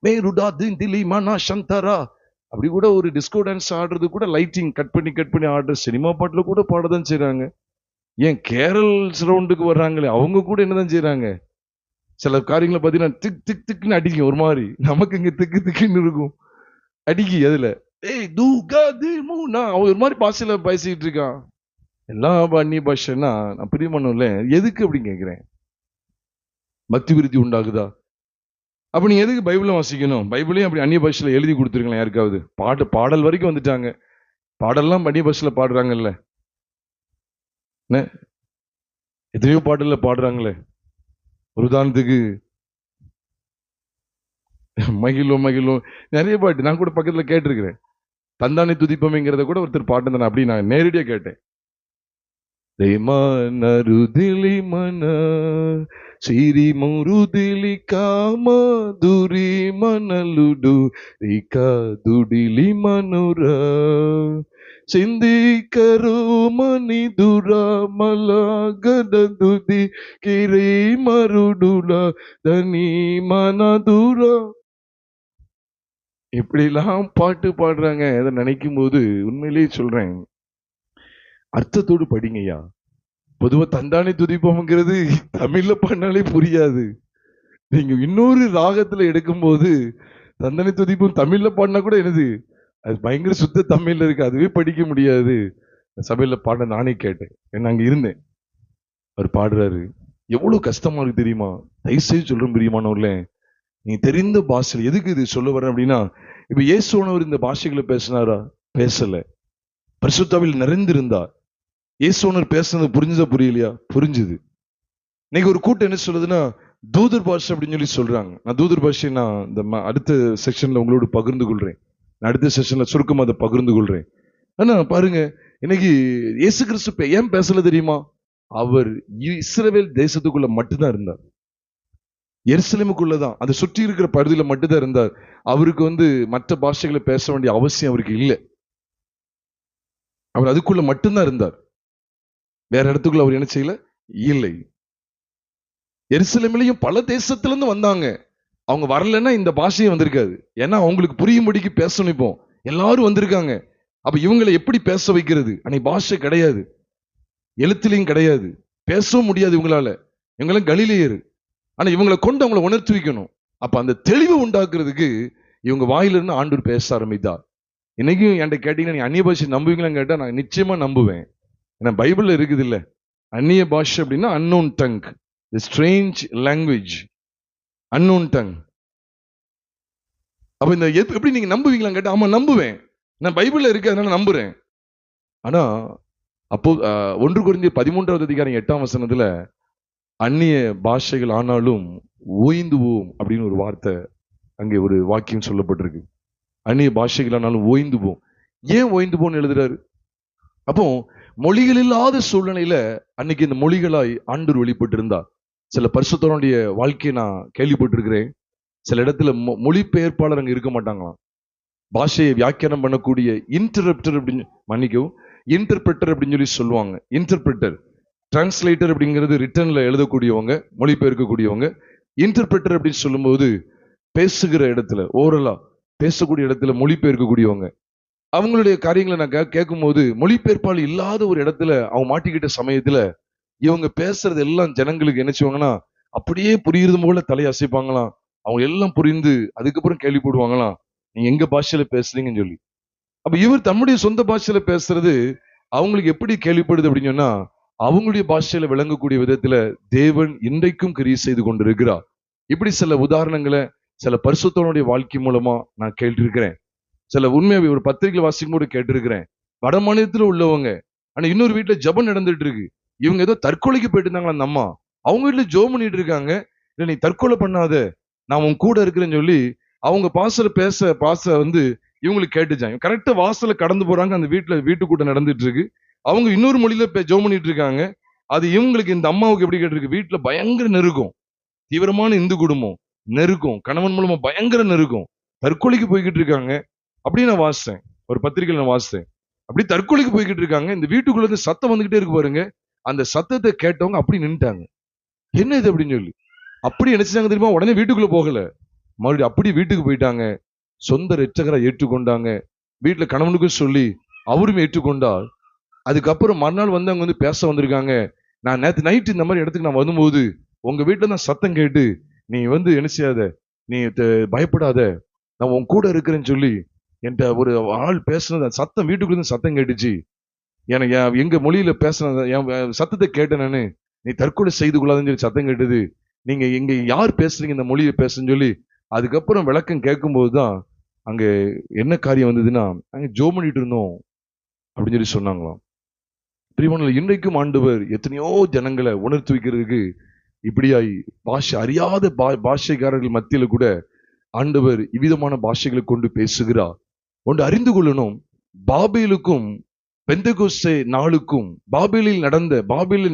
A: மேருடா திலி மனா சந்தரா, அப்படி கூட ஒரு டிஸ்கோ டான்ஸ் ஆடுறது கூட லைட்டிங் கட் பண்ணி ஆடுற சினிமா பாட்டுல கூட பாடதான் செய்யறாங்க. ஏன் கேரள் ரவுண்டுக்கு வர்றாங்களே அவங்க கூட என்னதான் செய்யறாங்க? சில காரியங்களை பார்த்தீங்கன்னா திக் திக் திக்குன்னு அடிக்கும், ஒரு மாதிரி. நமக்கு இங்க திக்கு திக்குன்னு இருக்கும், அடிக்கி. அதுல ஏய் தூகா தி மூனா அவன் ஒரு மாதிரி பாஷையில பேசிட்டு இருக்கான். எல்லாம் அந்நிய பாஷைன்னா நான் பிரியமானவர்ல எதுக்கு அப்படின்னு கேட்கிறேன். பக்தி விருத்தி உண்டாகுதா? அப்ப நீங்க எதுக்கு பைபிளை வாசிக்கணும்? பைபிளையும் அப்படி அந்நிய பாஷையில எழுதி கொடுத்துருக்கலாம் யாருக்காவது. பாடல் வரைக்கும் வந்துட்டாங்க, பாடல்லாம் அந்நிய பாஷையில பாடுறாங்கல்ல, எத்தனையோ பாடல்ல பாடுறாங்களே. ஒரு உதாரணத்துக்கு மகிழும் மகிழும் நிறைய பாட்டு நான் கூட பக்கத்துல கேட்டிருக்கிறேன். தந்தானே துதிப்பமைங்கிறத கூட ஒருத்தர் பாட்டு தான், அப்படி நான் நேரடியா கேட்டேன். நருதிலி மன சிரி முருதிலி காமா துரி மனலுடு ரிகா துடிலி மனுர சிந்திக்கரு மணி துரா மலகட துதி கிரி மருடுலா தனி மனதுரா, இப்படிலாம் பாட்டு பாடுறாங்க. அதை நினைக்கும் போது உண்மையிலேயே சொல்றேன், அர்த்தத்தோடு படிங்கய்யா. பொதுவா தந்தானே துதிப்போம்ங்கிறது தமிழ்ல பண்ணாலே புரியாது. நீங்க இன்னொரு ராகத்துல எடுக்கும் போது தந்தானே துதிப்போம் தமிழ்ல பாடினா கூட என்னது அது பயங்கர சுத்த தமிழ்ல இருக்கு, அதுவே படிக்க முடியாது. சபையில பாட நானே கேட்டேன், என்ன அங்க இருந்தேன். அவர் பாடுறாரு, எவ்வளவு கஷ்டமா இருக்கு தெரியுமா? தயவுசெய்து சொல்றேன் பிரியமானவர்களே, நீங்க தெரிந்த பாஷையில் எதுக்கு இது சொல்ல வர்றேன் அப்படின்னா, இப்ப இயேசுவானவர் இந்த பாஷைகளை பேசினாரா? பேசல. பரிசுத்தாவில் நிறைந்திருந்தார். இயேசுவானவர் பேசுனது புரிஞ்சதா புரியலையா? புரிஞ்சுது. இன்னைக்கு ஒரு கூட்டம் என்ன சொல்லுதுன்னா தூதர் பாஷை அப்படின்னு சொல்லி சொல்றாங்க. நான் தூதர் பாஷை நான் இந்த அடுத்த செக்ஷன்ல உங்களோடு பகிர்ந்து கொள்றேன். நான் அடுத்த செஷன்ல சுருக்கமா அதை பகிர்ந்து கொள்றேன். ஆனா பாருங்க, இன்னைக்கு இயேசு கிறிஸ்து ஏன் பேசல தெரியுமா? அவர் இஸ்ரவேல் தேசத்துக்குள்ள மட்டும்தான் இருந்தார். எருசலேமுக்குள்ளதான், அதை சுற்றி இருக்கிற பகுதியில மட்டும்தான் இருந்தார். அவருக்கு மற்ற பாஷைகளை பேச வேண்டிய அவசியம் அவருக்கு இல்லை. அவர் அதுக்குள்ள மட்டும்தான் இருந்தார். வேற இடத்துக்குள்ள அவர் என்ன செய்யல? இல்லை. எருசலேமிலையும் பல தேசத்துல இருந்து வந்தாங்க. அவங்க வரலன்னா இந்த பாஷையும் வந்திருக்காது. ஏன்னா அவங்களுக்கு புரியும்படிக்கு பேசணும். இப்போ எல்லாரும் வந்திருக்காங்க. அப்ப இவங்களை எப்படி பேச வைக்கிறது? அன்னைக்கு பாஷை கிடையாது, எழுத்துலையும் கிடையாது, பேசவும் முடியாது இவங்களால. இவங்களாம் கலிலேயர். ஆனா இவங்களை கொண்டு அவங்களை உணர்த்தி வைக்கணும். அப்ப அந்த தெளிவு உண்டாக்குறதுக்கு இவங்க வாயிலிருந்து ஆண்டவர் பேச ஆரம்பித்தார். இன்னைக்கும் என்கிட்ட கேட்டீங்கன்னா, நீ அந்நிய பாஷை நம்புவீங்களான்னு கேட்டா நான் நிச்சயமா நம்புவேன். ஏன்னா பைபிள்ல இருக்குது இல்ல, அந்நிய பாஷை அப்படின்னா அன்னோன் டங், தி ஸ்ட்ரேஞ்ச் லாங்குவேஜ், அன்னோன் டங். அப்ப இந்த எப்படி நீங்க நம்புவீங்களான்னு கேட்டா, ஆமா நம்புவேன், நான் பைபிள்ல இருக்கு அதனால நம்புறேன். ஆனா அப்போ 1 கொரிந்தியர் 13வது அதிகாரம் 8ஆம் வசனத்துல அந்நிய பாஷைகள் ஆனாலும் ஓய்ந்துவோம் அப்படின்னு ஒரு வார்த்தை, அங்கே ஒரு வாக்கியம் சொல்லப்பட்டிருக்கு. அந்நிய பாஷைகள் ஆனாலும் ஓய்ந்து போம். ஏன் ஓய்ந்து போன்னு எழுதுறாரு? அப்போ மொழிகள் இல்லாத சூழ்நிலையில அன்னைக்கு இந்த மொழிகளாய் ஆண்டவர் வெளிப்பட்டு இருந்தார். சில பரிசுத்தருடைய வாழ்க்கையை நான் கேள்விப்பட்டிருக்கிறேன். சில இடத்துல மொழிபெயர்ப்பாளர் அங்க இருக்க மாட்டாங்களாம். பாஷையை வியாக்கியானம் பண்ணக்கூடிய இன்டர்பிரட்டர் அப்படின்னு, மன்னிக்கவும், இன்டர்பிரட்டர் அப்படின்னு சொல்லி சொல்லுவாங்க. இன்டர்பிரட்டர், டிரான்ஸ்லேட்டர் அப்படிங்கிறது ரிட்டன்ல எழுதக்கூடியவங்க, மொழிபெயர்க்கக்கூடியவங்க. இன்டர்பிரட்டர் அப்படின்னு சொல்லும்போது பேசுகிற இடத்துல, ஓரலா பேசக்கூடிய இடத்துல மொழிபெயர்க்கக்கூடியவங்க. அவங்களுடைய காரியங்களை நான் கேட்கும் போது, மொழிபெயர்ப்பாளர் இல்லாத ஒரு இடத்துல அவங்க மாட்டிக்கிட்ட சமயத்துல இவங்க பேசுறது எல்லாம் ஜனங்களுக்கு என்ன செய்வாங்கன்னா அப்படியே புரியுறது போல தலையசைப்பாங்களாம். அவங்க எல்லாம் புரிந்து அதுக்கப்புறம் கேள்வி போடுவாங்களாம், நீங்க எங்க பாஷையில பேசுறீங்கன்னு சொல்லி. அப்ப இவர் தம்முடைய சொந்த பாஷையில பேசுறது அவங்களுக்கு எப்படி கேள்விப்படுது அப்படின்னு சொன்னா, அவங்களுடைய பாஷையில விளங்கக்கூடிய விதத்துல தேவன் இன்றைக்கும் கிரியை செய்து கொண்டிருக்கிறார். இப்படி சில உதாரணங்களை சில பரிசுத்தனுடைய வாழ்க்கை மூலமா நான் கேட்டிருக்கிறேன். சில உண்மையை ஒரு பத்திரிகை வாசிக்கும் போது கேட்டிருக்கிறேன். வட மாநிலத்துல உள்ளவங்க, ஆனா இன்னொரு வீட்டுல ஜபம் நடந்துட்டு இருக்கு. இவங்க ஏதோ தற்கொலைக்கு போயிட்டு இருந்தாங்களா அந்த அம்மா, அவங்க வீட்டுல ஜோம் பண்ணிட்டு இருக்காங்க. இல்ல நீ தற்கொலை பண்ணாத, நான் உன் கூட இருக்கிறேன்னு சொல்லி அவங்க பாச இவங்களுக்கு கேட்டுச்சாங்க. கரெக்டா வாசல கடந்து போறாங்க, அந்த வீட்டுக்கூட்ட நடந்துட்டு இருக்கு. அவங்க இன்னொரு மொழியில ஜோம் பண்ணிட்டு இருக்காங்க. அது இவங்களுக்கு, இந்த அம்மாவுக்கு எப்படி கேட்டிருக்கு? வீட்டுல பயங்கர நெருக்கம், தீவிரமான இந்து குடும்பம், நெருக்கம், கணவன் மூலமா பயங்கர நெருக்கம், தற்கொலைக்கு போய்கிட்டு இருக்காங்க. அப்படி நான் வாசித்தேன், ஒரு பத்திரிகையில் நான் வாசித்தேன். அப்படி தற்கொலைக்கு போய்கிட்டு இருக்காங்க. இந்த வீட்டுக்குள்ள இருந்து சத்தம் வந்துகிட்டே இருக்கு பாருங்க. அந்த சத்தத்தை கேட்டவங்க அப்படி நின்னுட்டாங்க. என்ன இது அப்படின்னு சொல்லி அப்படி நினைச்சாங்க தெரியுமா? உடனே வீட்டுக்குள்ள போகல, மறுபடியும் அப்படி வீட்டுக்கு போயிட்டாங்க. சொந்த இரட்சகரை ஏற்றுக்கொண்டாங்க. வீட்டுல கணவனுக்கும் சொல்லி அவரும் ஏற்றுக்கொண்டார். அதுக்கப்புறம் மறுநாள் அவங்க பேச வந்திருக்காங்க. நான் நேற்று நைட்டு இந்த மாதிரி இடத்துக்கு நான் வரும்போது உங்க வீட்டுல தான் சத்தம் கேட்டு, நீ என்ன செய்யாத, நீ பயப்படாத, நான் உன் கூட இருக்கிறேன்னு சொல்லி என்கிட்ட ஒரு ஆள் பேசுனது, சத்தம் வீட்டுக்குள்ள சத்தம் கேட்டுச்சு. எனக்கு எங்க மொழியில பேசுனது, என் சத்தத்தை கேட்டேன் நானு. நீ தற்கொலை செய்து கொள்ளாதுன்னு சொல்லி சத்தம் கேட்டது. நீங்க எங்க யார் பேசுறீங்க இந்த மொழியை பேசுன்னு சொல்லி அதுக்கப்புறம் விளக்கம் கேட்கும் போதுதான் அங்க என்ன காரியம் வந்ததுன்னா, அங்க ஜோம் பண்ணிட்டு இருந்தோம் அப்படின்னு சொல்லி சொன்னாங்களாம். பிரியமானவர்களே, இன்றைக்கும் ஆண்டவர் எத்தனையோ ஜனங்களை உணர்த்தி வைக்கிறதுக்கு இப்படியாய் பாஷை அறியாத பாஷைக்காரர்கள் மத்தியில கூட ஆண்டவர் இவ்விதமான பாஷைகளை கொண்டு பேசுகிறார். ஒன்று அறிந்து கொள்ளணும், பாபேலுக்கும் பெந்தெகோஸ்தே நாளுக்கும், பாபேலில்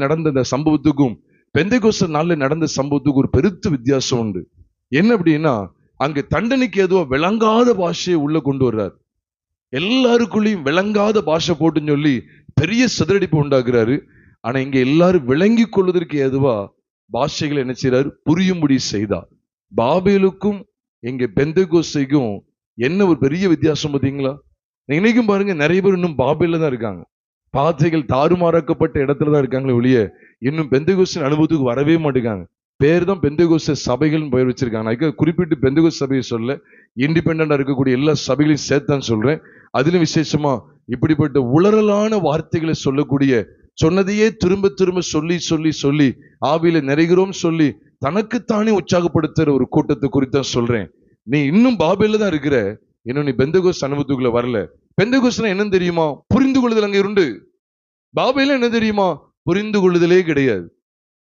A: நடந்த அந்த சம்பவத்துக்கும் பெந்தெகோஸ்தே நாளில் நடந்த சம்பவத்துக்கும் ஒரு பெருத்த வித்தியாசம் உண்டு. என்ன அப்படின்னா, அங்க தண்டனைக்கு எதுவோ விளங்காத பாஷையை உள்ள கொண்டு வர்றார். எல்லாருக்குள்ளேயும் விளங்காத பாஷை போட்டுன்னு சொல்லி பெரிய சிதறடிப்பு உண்டாக்குறாரு. ஆனா இங்க எல்லாரும் விளங்கி கொள்வதற்கு ஏதுவா பாஷைகளை என்ன செய்யறாரு? புரியும்படி செய்தார். பாபேலுக்கும் இங்க பெந்தெகோஸ்தேக்கும் என்ன ஒரு பெரிய வித்தியாசம் பார்த்தீங்களா? இன்னைக்கும் பாருங்க, நிறைய பேர் இன்னும் பாபேல்ல தான் இருக்காங்க. பாதைகள் தாறுமாறாக்கப்பட்ட இடத்துலதான் இருக்காங்களே ஒழிய இன்னும் பெந்தெகோஸ்தே அனுபவத்துக்கு வரவே மாட்டேங்காங்க. பேர் தான் பெந்தெகோஸ்தே சபைகள் பெயர் வச்சிருக்காங்க. நான் குறிப்பிட்டு பெந்தெகோஸ்தே சபையை சொல்ல, இண்டிபெண்டா இருக்கக்கூடிய எல்லா சபைகளையும் சேர்த்தான் சொல்றேன். அதிலும் விசேஷமா இப்படிப்பட்ட உளறலான வார்த்தைகளை சொல்லக்கூடிய, சொன்னதையே திரும்ப திரும்ப சொல்லி சொல்லி சொல்லி ஆவியில நிறைகிறோம் சொல்லி தனக்குத்தானே உற்சாகப்படுத்துற ஒரு கூட்டத்தை குறித்தான் சொல்றேன். நீ இன்னும் பாபேல்ல தான் இருக்கிற, இன்னும் நீ பெந்தெகோஸ்தே அனுபவத்துக்குள்ள வரல. பெந்தெகோஸ்தே என்னன்னு தெரியுமா? புரிந்து கொள்ளுதல் அங்க உண்டு. பாபேல என்ன தெரியுமா? புரிந்து கொள்ளுதலே கிடையாது.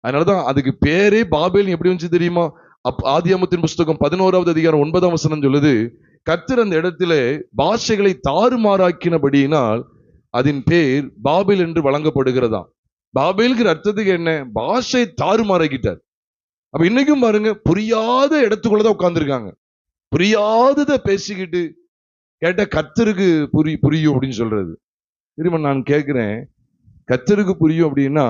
A: அதனாலதான் அதுக்கு பேரே பாபேல் எப்படி வந்துச்சு தெரியுமா? ஆதியாகமத்தின் புஸ்தகம் 11வது அதிகாரம் 9ஆம் வசனம் சொல்லுது, கர்த்தர் அந்த இடத்துல பாஷைகளை தாறுமாறாக்கினபடியினால் அதன் பேர் பாபேல் என்று வழங்கப்படுகிறதா. பாபேல்கிற அர்த்தத்துக்கு என்ன? பாஷை தாறுமாறாக்கிட்டார். அப்ப இன்னைக்கும் பாருங்க, புரியாத இடத்துக்குள்ளதான் உட்கார்ந்துருக்காங்க. புரியாததை பேசிக்கிட்டு கேட்ட கர்த்தருக்கு புரியும் அப்படின்னு சொல்றது. திரும்ப நான் கேட்கிறேன், கர்த்தருக்கு புரியும் அப்படின்னா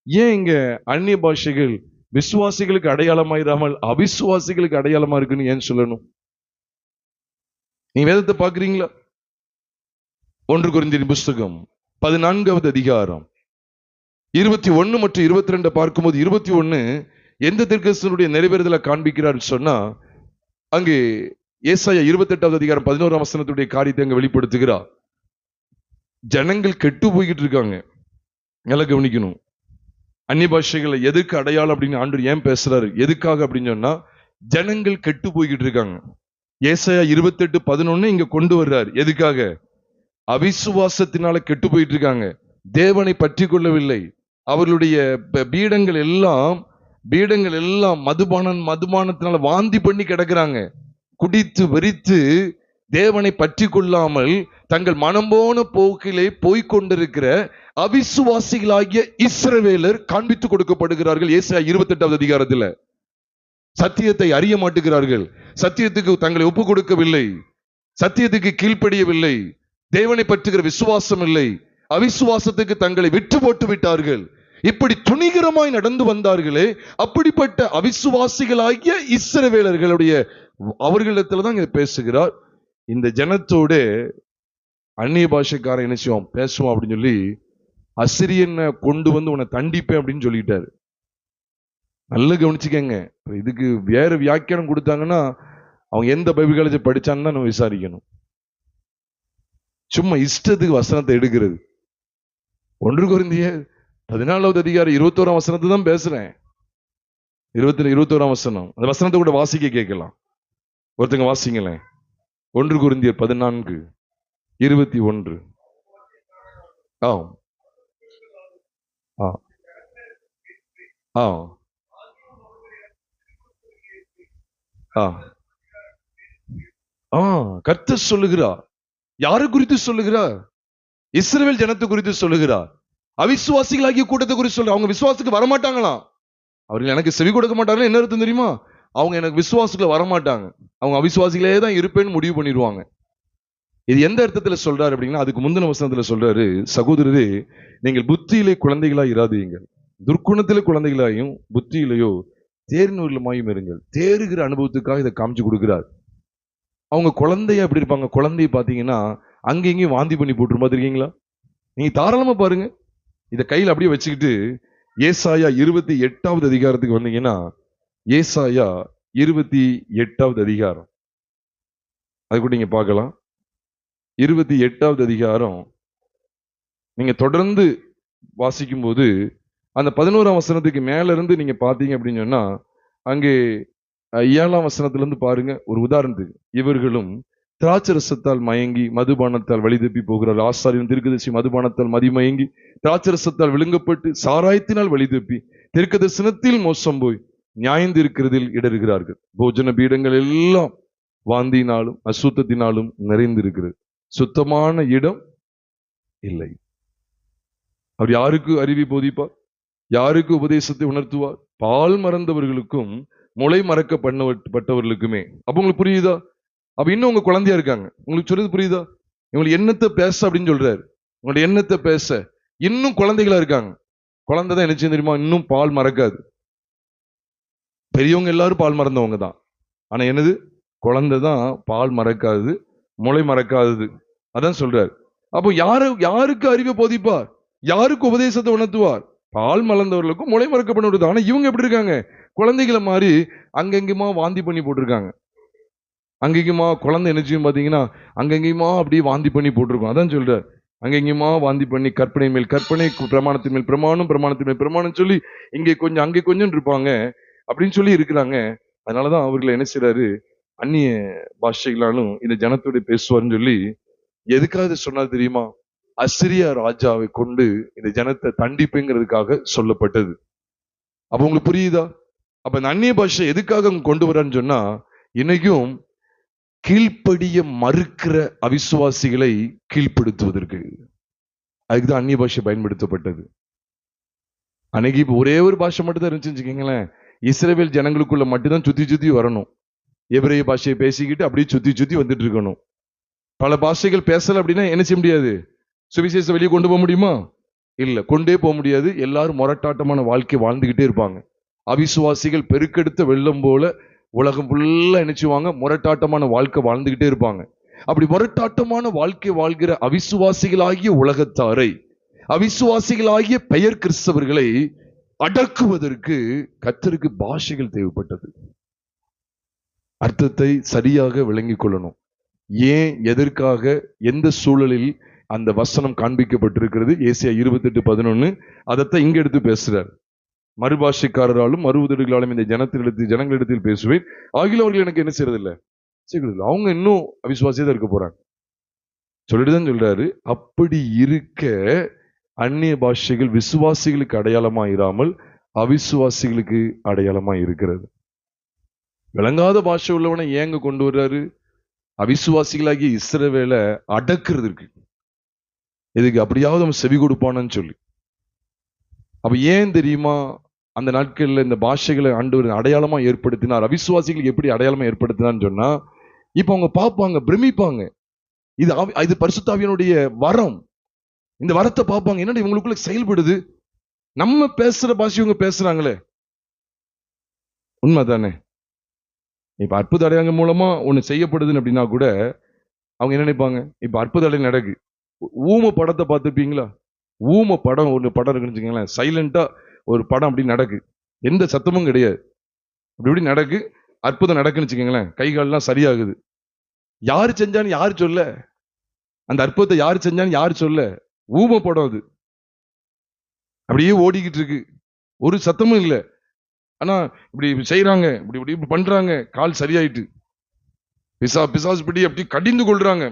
A: ஏன் இங்க அந்நிய பாஷைகள் விசுவாசிகளுக்கு அடையாளமாயிராமல் அவிசுவாசிகளுக்கு அடையாளமா இருக்குன்னு ஏன் சொல்லணும்? நீங்க வேதத்தை பாக்குறீங்களா? 1 கொரிந்தியர் புஸ்தகம் 14வது அதிகாரம் 21 மற்றும் 22 பார்க்கும்போது, 21 எந்த தீர்க்கதரிசனுடைய நிறைவேறுதலை காண்பிக்கிறார் சொன்னா, அங்கே ஏசாயா 28வது அதிகாரம் 11ஆம் வசனத்துடைய காரியத்தை அங்க வெளிப்படுத்துகிறார். ஜனங்கள் கெட்டு போய்கிட்டு இருக்காங்க. நல்லா கவனிக்கணும். அந்நிய பாஷைகளை எதுக்கு அடையாளம் அப்படின்னு ஆண்டவர் ஏன் பேசுறாரு? எதுக்காக அப்படின்னு சொன்னா, ஜனங்கள் கெட்டு போய்கிட்டு இருக்காங்க. ஏசாயா 28:11 இங்க கொண்டு வர்றாரு. எதுக்காக? அவிசுவாசத்தினால கெட்டு போயிட்டு இருக்காங்க. தேவனை பற்றி கொள்ளவில்லை. அவர்களுடைய பீடங்கள் எல்லாம் மதுபானத்தினால வாந்தி பண்ணி கிடக்குறாங்க. குடித்து வெறித்து தேவனை பற்றி கொள்ளாமல் தங்கள் மனம் போன போக்கிலே போய்கொண்டிருக்கிற அவிசுவாசிகளாகிய இஸ்ரவேலர் காண்பித்து கொடுக்கப்படுகிறார்கள். ஏசாயா 28வது அதிகாரத்துல சத்தியத்தை அறிய மாட்டுகிறார்கள். சத்தியத்துக்கு தங்களை ஒப்பு கொடுக்கவில்லை. சத்தியத்துக்கு கீழ்ப்படியவில்லை. தேவனை பற்றுகிற விசுவாசம் இல்லை. அவிசுவாசத்துக்கு தங்களை விட்டு போட்டு விட்டார்கள். இப்படி துணிகரமாய் நடந்து வந்தார்களே, அப்படிப்பட்ட அவிசுவாசிகளாகிய இஸ்ரவேலர்களுடைய அவர்களிடத்துலதான் இங்க பேசுகிறார். இந்த ஜனத்தோட அந்நிய பாஷைக்காரன் என்ன செய்வோம் பேசுவோம் அப்படின்னு சொல்லி அசிரியனை கொண்டு வந்து உன்னை தண்டிப்பேன் அப்படின்னு சொல்லிட்டாரு. நல்ல கவனிச்சுக்கங்க. இதுக்கு வேற வியாக்கியானம் கொடுத்தாங்கன்னா அவங்க எந்த பைபிள் காலேஜ் படிச்சான்னு நம்ம விசாரிக்கணும். சும்மா இஷ்டத்துக்கு வசனத்தை எடுக்கிறது. 1 கொரிந்தியர் 14வது அதிகாரம் 21ஆம் வசனத்தை தான் பேசுறேன். 21ஆம் வசனம், அந்த வசனத்தை கூட வாசிக்க கேட்கலாம். ஒருத்தங்க வாசிங்களேன். 1 கொரிந்தியர் 14:21. கர்த்தர் சொல்லுகிறார். யாரு குறித்து சொல்லுகிறார்? இஸ்ரவேல் ஜனத்தை குறித்து சொல்லுகிறார். அவிசுவாசிகளாகிய கூட்டத்தை குறித்து சொல்ற. அவங்க விசுவாசத்துக்கு வரமாட்டாங்களாம். அவர்கள் எனக்கு செவி கொடுக்க மாட்டாங்க. என்ன அர்த்தம் தெரியுமா? அவங்க எனக்கு விசுவாசத்துல வரமாட்டாங்க. அவங்க அவிசுவாசிகளே தான் இருப்பேன்னு முடிவு பண்ணிடுவாங்க. இது எந்த அர்த்தத்துல சொல்றாரு அப்படின்னா, அதுக்கு முந்தின வசனத்துல சொல்றாரு, சகோதரரே நீங்கள் புத்தியிலே குழந்தைகளாய் இராதீங்கள், துர்க்குணத்திலே குழந்தைகளாயும் புத்தியிலேயோ தேர்நூறுமாயும் இருங்கள். தேறுகிற அனுபவத்துக்காக இதை காமிச்சு கொடுக்கிறார். அவங்க குழந்தைய எப்படி இருப்பாங்க? குழந்தைய பாத்தீங்கன்னா அங்கேயும் வாந்தி பண்ணி போட்டு பார்த்திருக்கீங்களா? நீங்க தாராளமா பாருங்க. இதை கையில் அப்படியே வச்சுக்கிட்டு ஏசாயா 28வது அதிகாரத்துக்கு வந்தீங்கன்னா, ஏசாயா 28வது அதிகாரம் அது கூட நீங்க பார்க்கலாம். 28வது அதிகாரம் நீங்க தொடர்ந்து வாசிக்கும் போது அந்த 11ஆம் வசனத்துக்கு மேல இருந்து நீங்க பாத்தீங்க அப்படின்னு சொன்னா, அங்கே 7ஆம் வசனத்துல இருந்து பாருங்க. ஒரு உதாரணத்துக்கு, இவர்களும் திராட்சரசத்தால் மயங்கி மதுபானத்தால் வழிதப்பி போகிறார். ஆசாரியன் தீர்க்கதரிசி மதுபானத்தால் மதிமயங்கி திராட்சரசத்தால் விழுங்கப்பட்டு சாராயத்தினால் வழிதப்பி தீர்க்கதரிசனத்தில் மோசம் போய் நியாயந்திருக்கிறதில் இடறுகிறார்கள். போஜன பீடங்கள் எல்லாம் வாந்தினாலும் அசுத்தத்தினாலும் நிறைந்திருக்கிறது. சுத்தமான இடம் இல்லை. அவர் யாருக்கு அறிவி போதிப்பார்? யாருக்கு உபதேசத்தை உணர்த்துவார்? பால் மறந்தவர்களுக்கும் முளை மறக்க பண்ணப்பட்டவர்களுக்குமே. அப்ப உங்களுக்கு புரியுதா? அப்ப இன்னும் உங்க குழந்தையா இருக்காங்க. உங்களுக்கு சொல்றது புரியுதா? இவங்களுக்கு எண்ணத்தை பேச அப்படின்னு சொல்றாரு. உங்களுடைய எண்ணத்தை பேச இன்னும் குழந்தைகளா இருக்காங்க. குழந்தை தான் என்ன செய்ய தெரியுமா? இன்னும் பால் மறக்காது. பெரியவங்க எல்லாரும் பால் மறந்தவங்க தான். ஆனா என்னது? குழந்தை தான் பால் மறக்காது, முளை மறக்காதது. அதான் சொல்றாரு. அப்போ யாருக்கு அறிவை போதிப்பார்? யாருக்கு உபதேசத்தை உணர்த்துவார்? பால் மலர்ந்தவர்களுக்கும் முளை மறக்கப்படுவது. ஆனா இவங்க எப்படி இருக்காங்க? குழந்தைகளை மாதிரி அங்கெங்குமா வாந்தி பண்ணி போட்டிருக்காங்க. அங்கெங்குமா குழந்தை என்ன செய்யும் பாத்தீங்கன்னா, அங்கெங்குமா அப்படியே வாந்தி பண்ணி போட்டிருக்கோம். அதான் சொல்றார், அங்கெங்குமா வாந்தி பண்ணி கற்பனை மேல் கற்பனை, பிரமாணத்தின் மேல் பிரமாணம், பிரமாணத்தின் மேல் பிரமாணம் சொல்லி இங்கே கொஞ்சம் அங்கே கொஞ்சம் இருப்பாங்க அப்படின்னு சொல்லி இருக்கிறாங்க. அதனாலதான் அவர்களை என்ன செய்யறாரு? அந்நிய பாஷைகளாலும் இந்த ஜனத்தோட பேசுவார்னு சொல்லி எதுக்காக சொன்னார் தெரியுமா? அசிரியா ராஜாவை கொண்டு இந்த ஜனத்தை தண்டிப்புங்கிறதுக்காக சொல்லப்பட்டது. அப்ப உங்களுக்கு புரியுதா? அப்ப இந்த அந்நிய பாஷை எதுக்காக கொண்டு வரான்னு சொன்னா, இன்னைக்கும் கீழ்ப்படிய மறுக்கிற அவிசுவாசிகளை கீழ்ப்படுத்துவதற்கு. அதுக்குதான் அந்நிய பாஷை பயன்படுத்தப்பட்டது. அன்னைக்கு இப்ப ஒரே ஒரு பாஷை மட்டும் தான் இருந்துச்சுன்னு வச்சுக்கோங்களேன். இஸ்ரவேல் ஜனங்களுக்குள்ள மட்டும்தான் சுத்தி சுத்தி வரணும். எபிரேய பாஷையை பேசிக்கிட்டு அப்படியே சுத்தி சுத்தி வந்துட்டு இருக்கணும். பல பாஷைகள் பேசல அப்படின்னா என்ன செய்ய முடியாது? சுவிசேஷத்தை வெளியே கொண்டு போக முடியுமா? இல்ல, கொண்டே போக முடியாது. எல்லாரும் முரட்டாட்டமான வாழ்க்கை வாழ்ந்துகிட்டே இருப்பாங்க. அவிசுவாசிகள் பெருக்கெடுத்த வெள்ளம் போல உலகம் ஃபுல்லா நினைச்சுவாங்க, முரட்டாட்டமான வாழ்க்கை வாழ்ந்துகிட்டே இருப்பாங்க. அப்படி முரட்டாட்டமான வாழ்க்கை வாழ்கிற அவிசுவாசிகளாகிய உலகத்தாரை, அவிசுவாசிகளாகிய பெயர் கிறிஸ்தவர்களை அடக்குவதற்கு கர்த்தருக்கு பாஷைகள் தேவைப்பட்டது. அர்த்தத்தை சரியாக விளங்கிக் கொள்ளணும். ஏன், எதற்காக, எந்த சூழலில் அந்த வசனம் காண்பிக்கப்பட்டிருக்கிறது. ஏசாயா 28:11 அதைத்தான் இங்க எடுத்து பேசுறார். மறுபாஷைக்காரராலும் மறுவுதடுகளாலும் இந்த ஜனங்களிடத்தில் பேசுவேன், ஆகிலும் அவர்கள் எனக்கு என்ன செய்யறதில்லை, அவங்க இன்னும் அவிசுவாசியா தான் இருக்க போறாங்க சொல்லிட்டுதான் சொல்றாரு. அப்படி இருக்க அந்நிய பாஷைகள் விசுவாசிகளுக்கு அடையாளமா இராமல் அவிசுவாசிகளுக்கு அடையாளமா இருக்கிறது. விளங்காத பாஷை உள்ளவனை ஏங்க கொண்டு வர்றாரு? அவிசுவாசிகளாகிய இஸ்ரவேலை அடக்குறதுக்கு. இதுக்கு அப்படியாவது அவன் செவி கொடுப்பானு சொல்லி. அப்ப ஏன் தெரியுமா அந்த நாட்கள்ல இந்த பாஷைகளை ஆண்டவர் அடையாளமா ஏற்படுத்தினார்? அவிசுவாசிகளுக்கு எப்படி அடையாளமா ஏற்படுத்தினான்னு சொன்னா, இப்ப அவங்க பார்ப்பாங்க, பிரமிப்பாங்க. இது பரிசுத்த ஆவியினுடைய வரம். இந்த வரத்தை பார்ப்பாங்க, என்னடா இவங்களுக்குள்ள செயல்படுது, நம்ம பேசுற பாஷை இவங்க பேசுறாங்களே. உண்மைதானே? இப்ப அற்புத அடையாளங்கள் மூலமா ஒண்ணு செய்யப்படுதுன்னு அப்படின்னா கூட அவங்க என்ன நினைப்பாங்க? இப்ப அற்புத அடையாளம் நடக்கு. ஊம படத்தை பார்த்துருப்பீங்களா? ஊம படம் ஒன்று படம் இருக்குன்னு வச்சுக்கோங்களேன். சைலண்டா ஒரு படம் அப்படி நடக்கு, எந்த சத்தமும் கிடையாது, அப்படி நடக்கு, அற்புதம் நடக்குன்னு வச்சுக்கோங்களேன். கைகாலெல்லாம் சரியாகுது. யாரு செஞ்சான்னு யாரு சொல்ல? அந்த அற்புதத்தை யாரு செஞ்சான்னு யாரு சொல்ல? ஊம படம் அது அப்படியே ஓடிக்கிட்டு இருக்கு, ஒரு சத்தமும் இல்லை. ஆனா இப்படி செய்யறாங்க, இப்படி இப்படி பண்றாங்க, கால் சரியாயிட்டு பிசாசு பிடி அப்படி கடிந்து கொள்றாங்க.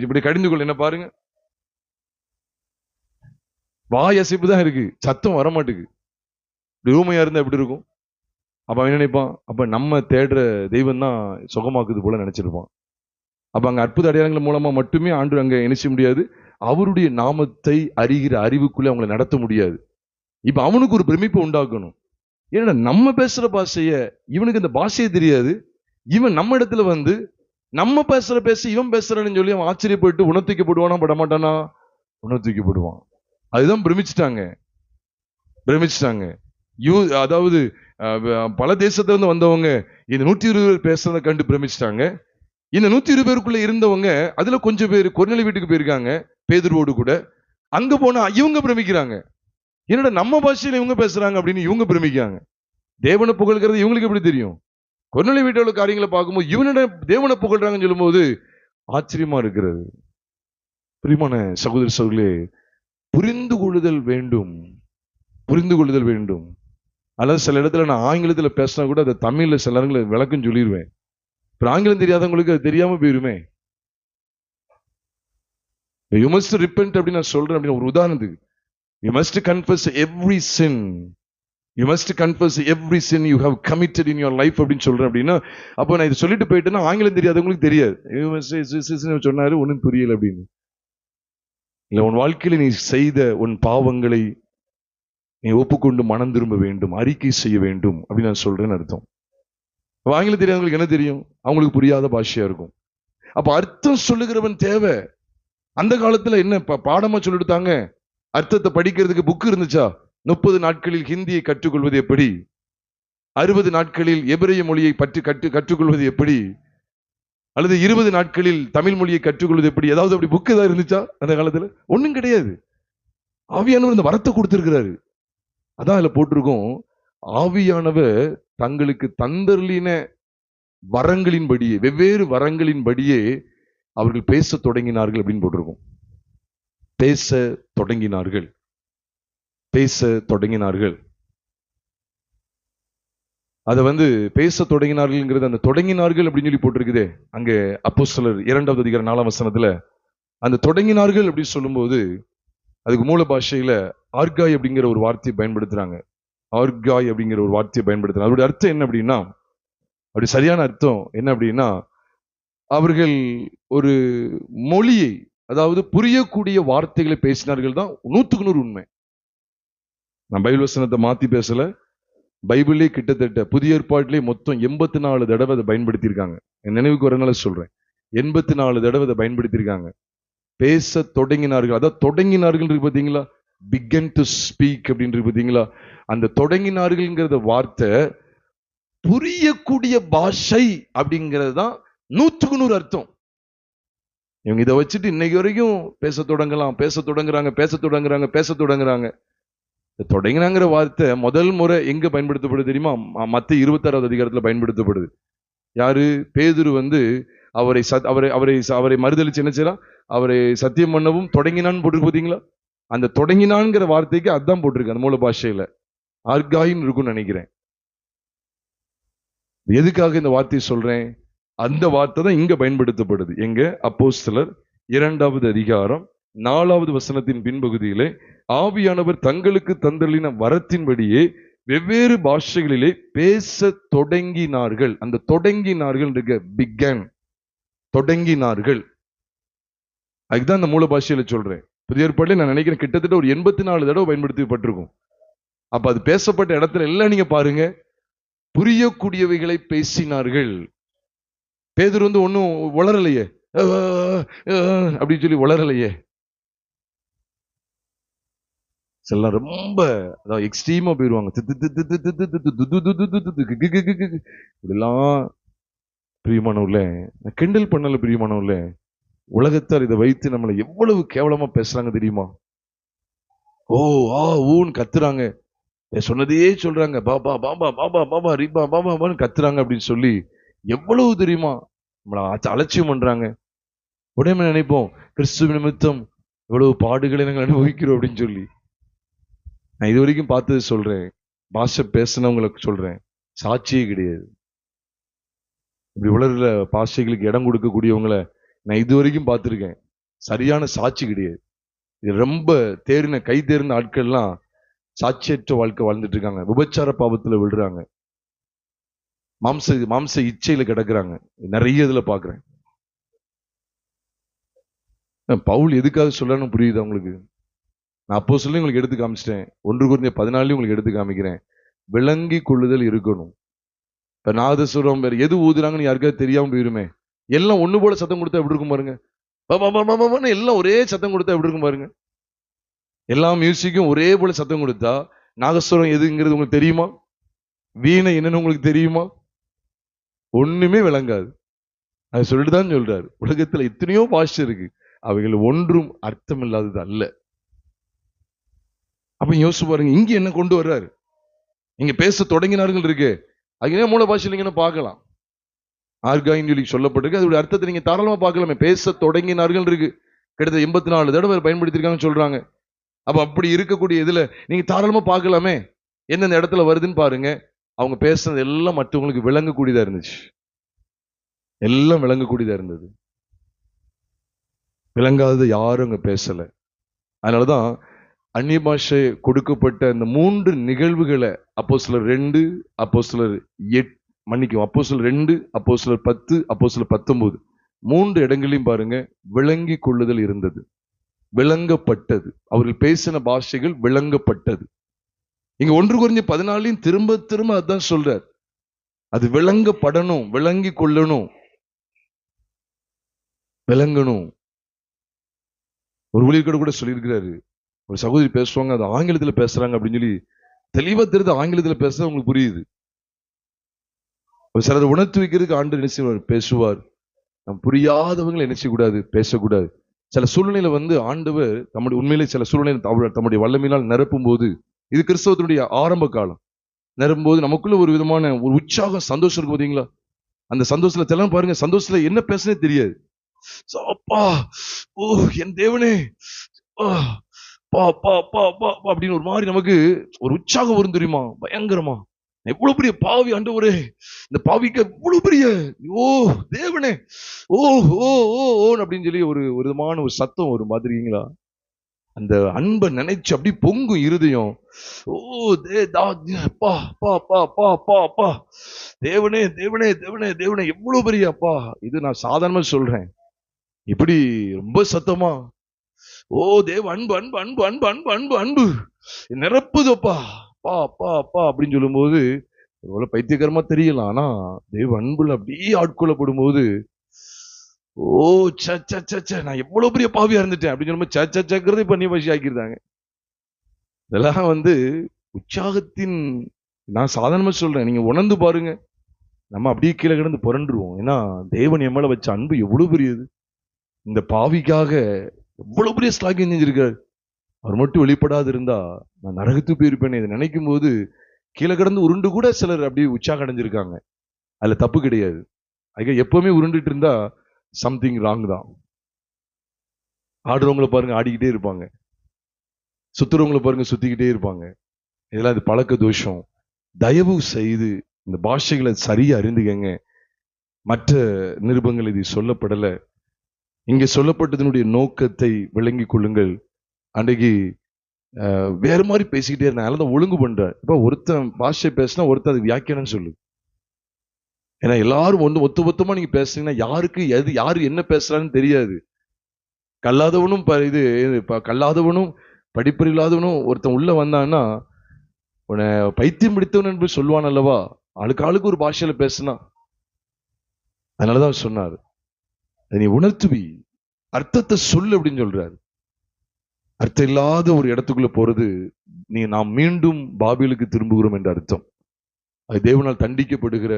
A: இப்படி கடிந்து கொள்ள என்ன பாருங்க, வாய் அசைப்பு தான் இருக்கு, சத்தம் வர மாட்டுக்கு. ஊமையா இருந்தா எப்படி இருக்கும்? அப்ப அவன் நினைப்பான், அப்ப நம்ம தேடுற தெய்வம் தான் சுகமாக்குது போல நினைச்சிருப்பான். அப்ப அங்க அற்புத அடையாளங்கள் மூலமா மட்டுமே ஆண்டு அங்க நினைச்ச முடியாது, அவருடைய நாமத்தை அறிகிற அறிவுக்குள்ளே அவங்களை நடத்த முடியாது. இப்ப அவனுக்கு ஒரு பிரமிப்பை உண்டாக்கணும். ஏன்னா நம்ம பேசுற பாஷைய இவனுக்கு அந்த பாஷையே தெரியாது. இவன் நம்ம இடத்துல வந்து நம்ம பேச இவன் பேசுறான்னு சொல்லி அவன் ஆச்சரியப்பட்டு உணர்த்திக்கப்படுவானா படமாட்டானா? உணர்த்திக்கப்படுவான். அதுதான் பிரமிச்சிட்டாங்க. அதாவது பல தேசத்துல இருந்து வந்தவங்க இந்த 120 பேர் பேசுறத கண்டு பிரமிச்சிட்டாங்க. இந்த 120 பேருக்குள்ள இருந்தவங்க அதுல கொஞ்சம் பேர் கொர்நேலியு வீட்டுக்கு போயிருக்காங்க பேதுருவோடு கூட. அங்க போனா இவங்க பிரமிக்கிறாங்க, என்னடா நம்ம பாஷையில இவங்க பேசுறாங்க அப்படின்னு இவங்க பிரமிக்காங்க. தேவனை புகழ்கிறது இவங்களுக்கு எப்படி தெரியும்? கொர்நேலியு வீட்டோட காரியங்களை பார்க்கும்போது இவனிட தேவனை புகழ்றாங்கன்னு சொல்லும் போது ஆச்சரியமா இருக்கிறது. பிரியமான சகோதர சகோதரிகளே, புரிந்து கொள்ளுதல் வேண்டும், புரிந்து கொள்ளுதல் வேண்டும். அல்லது சில இடத்துல நான் ஆங்கிலத்துல பேசினா கூட அதை தமிழ்ல சில நேரங்களை விளக்கம் சொல்லிடுவேன். இப்ப ஆங்கிலம் தெரியாதவங்களுக்கு அது தெரியாம போயிருமே. You must repent அப்படின்னு நான் சொல்றேன் அப்படின்னு ஒரு உதாரணத்துக்கு, you must confess every sin, you must confess every sin you have committed in your life அப்படின்னு சொல்றேன் அப்படின்னா, அப்போ நான் இதை சொல்லிட்டு போயிட்டேன்னா ஆங்கிலம் தெரியாதவங்களுக்கு தெரியாது. சொன்னாரு ஒன்னும் புரியல அப்படின்னு. இல்ல, உன் வாழ்க்கையில நீ செய்த உன் பாவங்களை நீ ஒப்புக்கொண்டு மனம் திரும்ப வேண்டும், அறிக்கை செய்ய வேண்டும் அப்படின்னு நான் சொல்றேன்னு அர்த்தம். ஆங்கிலம் தெரியாதவங்களுக்கு என்ன தெரியும்? அவங்களுக்கு புரியாத பாஷையா இருக்கும். அப்ப அர்த்தம் சொல்லுகிறவன் தேவை. அந்த காலத்துல என்ன பாடமா சொல்லிட்டாங்க? அர்த்தத்தை படிக்கிறதுக்கு புக் இருந்துச்சா? 30 நாட்களில் ஹிந்தியை கற்றுக்கொள்வது எப்படி, 60 நாட்களில் எபிரேய மொழியை பற்றி கற்றுக்கொள்வது எப்படி, அல்லது 20 நாட்களில் தமிழ் மொழியை கற்றுக்கொள்வது எப்படி? ஏதாவது அப்படி புக் ஏதாவது இருந்துச்சா அந்த காலத்துல? ஒண்ணும் கிடையாது. ஆவியானவர் இந்த வரத்தை கொடுத்திருக்கிறாரு. அதான் அதுல போட்டிருக்கோம், ஆவியானவர் தங்களுக்கு தந்தர்லின வரங்களின்படியே, வெவ்வேறு வரங்களின்படியே அவர்கள் பேச தொடங்கினார்கள் அப்படின்னு போட்டிருக்கோம். பேச தொடங்கினார்கள், பேச தொடங்கினார்கள். அதை பேச தொடங்கினார்கள், அந்த தொடங்கினார்கள் அப்படின்னு சொல்லி போட்டிருக்குதே அங்க அப்போஸ்தலர் 2வது அதிகாரம் 4ஆம் வசனத்துல. அந்த தொடங்கினார்கள் அப்படின்னு சொல்லும்போது அதுக்கு மூல பாஷையில ஆர்காய் அப்படிங்கிற ஒரு வார்த்தையை பயன்படுத்துறாங்க. ஆர்காய் அப்படிங்கிற ஒரு வார்த்தையை பயன்படுத்துறாங்க. அதோட அர்த்தம் என்ன அப்படின்னா, அப்படி சரியான அர்த்தம் என்ன அப்படின்னா, அவர்கள் ஒரு மொழியை, அதாவது புரியக்கூடிய வார்த்தைகளை பேசினார்கள் தான் 100% உண்மை. நான் பைபிள் வசனத்தை மாத்தி பேசல. பைபிளே கிட்டத்தட்ட புதிய ஏற்பாட்டிலே மொத்தம் 84 தடவை அதை பயன்படுத்தியிருக்காங்க. என் நினைவுக்கு வரனால சொல்றேன். 84 தடவை அதை பயன்படுத்தியிருக்காங்க. பேச தொடங்கினார்கள். அதாவது தொடங்கினார்கள் இருக்கு பாத்தீங்களா, பிகன் டு ஸ்பீக் அப்படின்னு இருக்கு பாத்தீங்களா, அந்த தொடங்கினார்கள்ங்கிறத வார்த்தை புரியக்கூடிய பாஷை அப்படிங்கிறது தான் 100% அர்த்தம். இவங்க இதை வச்சுட்டு இன்னைக்கு வரைக்கும் பேச தொடங்குறாங்க. தொடங்கினாங்கிற வார்த்தை முதல் முறை எங்க பயன்படுத்தப்படுது தெரியுமா? மத்தேயு 26வது அதிகாரத்துல பயன்படுத்தப்படுது. யாரு? பேதுரு அவரை மறுதலிச்சு என்ன செய்யலாம், அவரை சத்தியம் பண்ணவும் தொடங்கினான்னு போட்டிருக்கு பாத்தீங்களா? அந்த தொடங்கினான்ங்கிற வார்த்தைக்கு அதான் போட்டிருக்கு அந்த மூல பாஷையில. ஆர்காயின்னு இருக்கும்னு நினைக்கிறேன். எதுக்காக இந்த வார்த்தையை சொல்றேன்? அந்த வார்த்தை தான் இங்க பயன்படுத்தப்படுது. எங்க? அப்போஸ்தலர் 2வது அதிகாரம் 4வது வசனத்தின் பின்பகுதியிலே, ஆவியானவர் தங்களுக்கு தந்தளின வரத்தின்படியே வெவ்வேறு பாஷைகளிலே பேச தொடங்கினார்கள். அந்த தொடங்கினார்கள் பிகன், தொடங்கினார்கள். அதுதான் அந்த மூல பாஷையில சொல்றேன். புதிய ஏற்பாட்டிலே நான் நினைக்கிறேன் கிட்டத்தட்ட ஒரு 84 தடவை பயன்படுத்தப்பட்டிருக்கும். அப்ப அது பேசப்பட்ட இடத்துல எல்லாம் நீங்க பாருங்க, புரியக்கூடியவைகளை பேசினார்கள். பேதுரு ஒன்னும் வளரலையே, அப்படின்னு சொல்லி வளரலையே. சில ரொம்ப எக்ஸ்ட்ரீமா போயிருவாங்க. இப்படிலாம் பிரியமானவர்கள கிண்டல் பண்ணல. பிரியமானவர்கள, உலகத்தார் இதை வைத்து நம்மளை எவ்வளவு கேவலமா பேசுறாங்க தெரியுமா? ஓ ஆ ஊன்னு கத்துறாங்க, சொன்னதையே சொல்றாங்க, பாபா பாபா பாபா பாபா ரிபா பாபான்னு கத்துறாங்க அப்படின்னு சொல்லி எவ்வளவு தெரியுமா நம்மளை அலட்சியம் பண்றாங்க. உடனே நினைப்போம், கிறிஸ்துவ நிமித்தம் இவ்வளவு பாடுகளை நாங்கள் அனுபவிக்கிறோம் அப்படின்னு சொல்லி. நான் இது வரைக்கும் பார்த்தது சொல்றேன், பாஷை பேசினவங்களுக்கு சொல்றேன், சாட்சியே கிடையாது. இப்படி உலர்ல பாஷைகளுக்கு இடம் கொடுக்கக்கூடியவங்களை நான் இது வரைக்கும் பார்த்திருக்கேன், சரியான சாட்சி கிடையாது. இது ரொம்ப கை தேர்ந்த ஆட்கள்லாம் சாட்சியற்ற வாழ்க்கை வாழ்ந்துட்டு இருக்காங்க. விபச்சார பாவத்துல விழுறாங்க, மாம்ச இச்சையில கிடக்குறாங்க. நிறைய இதுல பாக்குறேன். பவுல் எதுக்காக சொல்லணும்னு புரியுது உங்களுக்கு? நான் அப்போ சொல்லி உங்களுக்கு எடுத்து காமிச்சிட்டேன். 1 Corinthians 14 உங்களுக்கு எடுத்து காமிக்கிறேன். விளங்கி கொள்ளுதல் இருக்கணும். இப்ப நாதசுரம் வேற எது ஊதுறாங்கன்னு யாருக்காவது தெரியாம போயிருமே. எல்லாம் ஒண்ணு போல சத்தம் கொடுத்தா எப்படி இருக்கும் பாருங்க. எல்லாம் ஒரே சத்தம் கொடுத்தா எப்படி இருக்கும் பாருங்க. எல்லா மியூசிக்கும் ஒரே போல சத்தம் கொடுத்தா நாகஸ்வரம் எதுங்கிறது உங்களுக்கு தெரியுமா? வீணை என்னன்னு உங்களுக்கு தெரியுமா? ஒண்ணுமே விளங்காது. அது சொல்லிட்டு தான் சொல்றாரு, உலகத்துல எத்தனையோ பாஷை இருக்கு, அவைகள் ஒன்றும் அர்த்தம் இல்லாதது அல்ல. அப்ப யோசிச்சு பாருங்க, இங்க என்ன கொண்டு வர்றாரு? இங்க பேச தொடங்கினார்கள் இருக்கு, அது மூல பாஷையில நீங்க பார்க்கலாம். ஆர்காயின் சொல்லி சொல்லப்பட்டிருக்கு. அதோட அர்த்தத்தை நீங்க தாராளமா பார்க்கலாமே. பேச தொடங்கினார்கள் இருக்கு, கிட்டத்தட்ட 84 தடவை பயன்படுத்திருக்காங்கன்னு சொல்றாங்க. அப்ப அப்படி இருக்கக்கூடிய இதுல நீங்க தாராளமா பார்க்கலாமே, எந்தெந்த இடத்துல வருதுன்னு பாருங்க. அவங்க பேசுனது எல்லாம் மற்றவங்களுக்கு விளங்கக்கூடியதா இருந்துச்சு. எல்லாம் விளங்கக்கூடியதா இருந்தது. விளங்காதது யாரும் அங்க பேசல. அதனாலதான் அந்நிய பாஷை கொடுக்கப்பட்ட இந்த 3 நிகழ்வுகளை அப்போஸ்தலர் 2, அப்போஸ்தலர் 8, மன்னிக்கும், அப்போஸ்தலர் 2, அப்போஸ்தலர் 10, அப்போஸ்தலர் 19 3 இடங்களையும் பாருங்க, விளங்கி கொள்ளுதல் இருந்தது, விளங்கப்பட்டது. அவர்கள் பேசின பாஷைகள் விளங்கப்பட்டது. இங்க 1 Corinthians 14 திரும்ப திரும்ப அதான் சொல்றார், அது விளங்கப்படணும், விளங்கி கொள்ளணும், விளங்கணும். ஒரு ஊழியர் கூட சொல்லியிருக்கிறாரு, ஒரு சகோதரி பேசுவாங்க, அது ஆங்கிலத்துல பேசுறாங்க அப்படின்னு சொல்லி தெளிவா தெரியுது. ஆங்கிலத்துல பேசுறது உங்களுக்கு புரியுது. ஒரு சிலர் உணர்த்து வைக்கிறதுக்கு ஆண்டு நினைச்சு பேசுவார். நம்ம புரியாதவங்களை நினைச்சக்கூடாது, பேசக்கூடாது. சில சூழ்நிலையில ஆண்டவர் தம்முடைய உண்மையிலே சில சூழ்நிலை தம்முடைய வல்லமையினால் நிரப்பும் போது, இது கிறிஸ்தவத்தினுடைய ஆரம்ப காலம், நிரப்பும் போது நமக்குள்ள ஒரு விதமான ஒரு உற்சாகம், சந்தோஷம் இருக்கும் பாத்தீங்களா? அந்த சந்தோஷத்துல தெல்லாம் பாருங்க, சந்தோஷத்துல என்ன பேசுனே தெரியாது. அப்பா ஓ என் தேவனே அப்படின்னு ஒரு மாதிரி நமக்கு ஒரு உற்சாகம் வரும் தெரியுமா? பயங்கரமா, எவ்வளவு பெரிய பாவி ஆண்டவரே, இந்த பாவிக்கு எவ்வளவு பெரிய ஓ தேவனே ஓ ஓ ஓ அப்படின்னு சொல்லி ஒரு விதமான ஒரு சத்தம் ஒரு மாதிரிங்களா, அந்த அன்பை நினைச்சு அப்படி பொங்கும் இருதயம். ஓ அப்பா தேவனே தேவனே தேவனே தேவனே எவ்வளவு பெரிய அப்பா. இது நான் சாதாரணமா சொல்றேன், இப்படி ரொம்ப சத்தமா, ஓ தேவ அன்பு அன்பு அன்பு அன்பு அன்பு அன்பு அன்பு நிரப்புதப்பா, அப்பா அப்பா அப்பா அப்படின்னு சொல்லும்போது இவ்வளவு பைத்தியகரமா தெரியலாம். ஆனா தேவ அன்புல அப்படியே ஆட்கொள்ளப்படும் போது, ஓ நான் எவ்வளவு பெரிய பாவியா இருந்துட்டேன் அப்படின்னு சொல்லும்போது சச்சங்கிறது பண்ணி பசி ஆக்கிருந்தாங்க. இதெல்லாம் உற்சாகத்தின், நான் சாதாரணமா சொல்றேன், நீங்க உணர்ந்து பாருங்க. நம்ம அப்படியே கீழே கிடந்து புரண்டுருவோம். ஏன்னா தேவன் என் மேல வச்ச அன்பு எவ்வளவு பெரியது. இந்த பாவிக்காக எவ்வளவு பெரிய ஸ்லாகியம் செஞ்சிருக்காரு. அவர் மட்டும் வெளிப்படாது இருந்தா நான் நரகத்துக்கு போயிருப்பேன். இதை நினைக்கும் போது கீழே கிடந்து உருண்டு கூட சிலர் அப்படியே உற்சாகம் அடைஞ்சிருக்காங்க. அதுல தப்பு கிடையாது. அதுக்கு எப்பவுமே உருண்டுட்டு இருந்தா சம்திங் ராங் தான். ஆடுறவங்களை பாருங்க ஆடிக்கிட்டே இருப்பாங்க, சுத்துறவங்களை பாருங்க சுத்திக்கிட்டே இருப்பாங்க. இதெல்லாம் இது பழக்க தோஷம். தயவு செய்து இந்த பாஷைகளை சரியா அறிந்துக்கங்க. மற்ற நிருபங்கள் இது சொல்லப்படல. இங்க சொல்லப்பட்டதனுடைய நோக்கத்தை விளங்கி கொள்ளுங்கள். அன்றைக்கு வேற மாதிரி பேசிக்கிட்டே இருந்தேன். அதனால ஒழுங்கு பண்றேன். இப்ப ஒருத்தன் பாஷை பேசினா ஒருத்தன் அது வியாக்கியானம் சொல்லு. ஏன்னா எல்லாரும் மொத்தமா நீங்க பேசுறீங்கன்னா யாருக்கு யாரு என்ன பேசுறான்னு தெரியாது. கல்லாதவனும் கல்லாதவனும் படிப்பறிவில்லாதவனும் ஒருத்தன் உள்ள வந்தான்னா உன்னை பைத்தியம் பிடித்தவன் என்று சொல்லுவான் அல்லவா. ஆளுக்கு ஒரு பாஷையில பேசினா. அதனாலதான் சொன்னார், நீ உணர்த்துவி, அர்த்தத்தை சொல்லு அப்படின்னு சொல்றாரு. அர்த்தம் இல்லாத ஒரு இடத்துக்குள்ள போறது நாம் மீண்டும் பாபிலுக்கு திரும்புகிறோம் என்ற அர்த்தம். அது தேவனால் தண்டிக்கப்படுகிற,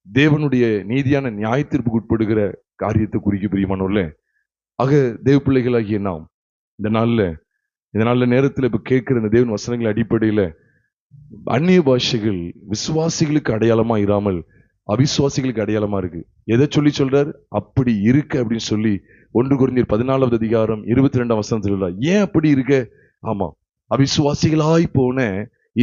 A: தேவனுடைய நீதியான நியாயத்திற்கு உட்படுகிற காரியத்தை குறிக்க பிரியமானோர்ல. ஆக தேவ பிள்ளைகளாகிய நாம் இந்த நாள்ல நேரத்தில் இப்ப கேட்கிற இந்த தேவன் வசனங்கள் அடிப்படையில அந்நிய பாஷைகள் விசுவாசிகளுக்கு அடையாளமா இராமல் அவிசுவாசிகளுக்கு அடையாளமா இருக்கு. எதை சொல்றாரு? அப்படி இருக்கு அப்படின்னு சொல்லி 1 கொரிந்தியர் 14வது அதிகாரம் 22ஆம் வசனத்தில் சொல்றார். ஏன் அப்படி இருக்க? ஆமா, அவிசுவாசிகளாய் போன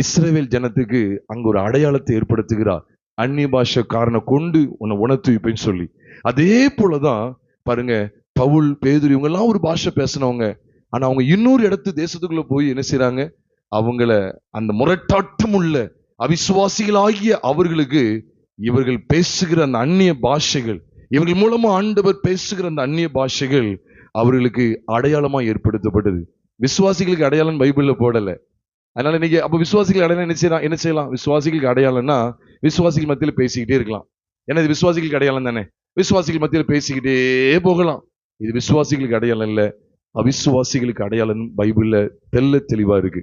A: இஸ்ரவேல் ஜனத்துக்கு அங்க ஒரு அடையாளத்தை ஏற்படுத்துகிறார். அந்நிய பாஷைக்காரனை கொண்டு உன்னை உணர்த்துவிப்பேன்னு சொல்லி. அதே போலதான் பாருங்க, பவுல், பேதுரு இவங்க எல்லாம் ஒரு பாஷை பேசினவங்க. ஆனா அவங்க இன்னொரு இடத்து தேசத்துக்குள்ள போய் என்ன செய்யறாங்க? அவங்கள அந்த முரட்டாட்டம் உள்ள அவிசுவாசிகளாகிய அவர்களுக்கு இவர்கள் பேசுகிற அந்த அந்நிய பாஷைகள், இவர்கள் மூலமா ஆண்டவர் பேசுகிற அந்த அந்நிய பாஷைகள் அவர்களுக்கு அடையாளமா ஏற்படுத்தப்பட்டது. விசுவாசிகளுக்கு அடையாளம் பைபிள்ல போடல. அதனால இன்னைக்கு அப்ப விசுவாசிகள் அடையாளம் என்ன செய்யலாம்? விசுவாசிகளுக்கு அடையாளம்னா விசுவாசிகள் மத்தியில பேசிக்கிட்டே இருக்கலாம். ஏன்னா இது விசுவாசிகளுக்கு அடையாளம் தானே. விசுவாசிகள் மத்தியில பேசிக்கிட்டே போகலாம். இது விசுவாசிகளுக்கு அடையாளம் இல்ல, அவிசுவாசிகளுக்கு அடையாளம் பைபிள்ல தெல்ல தெளிவா இருக்கு.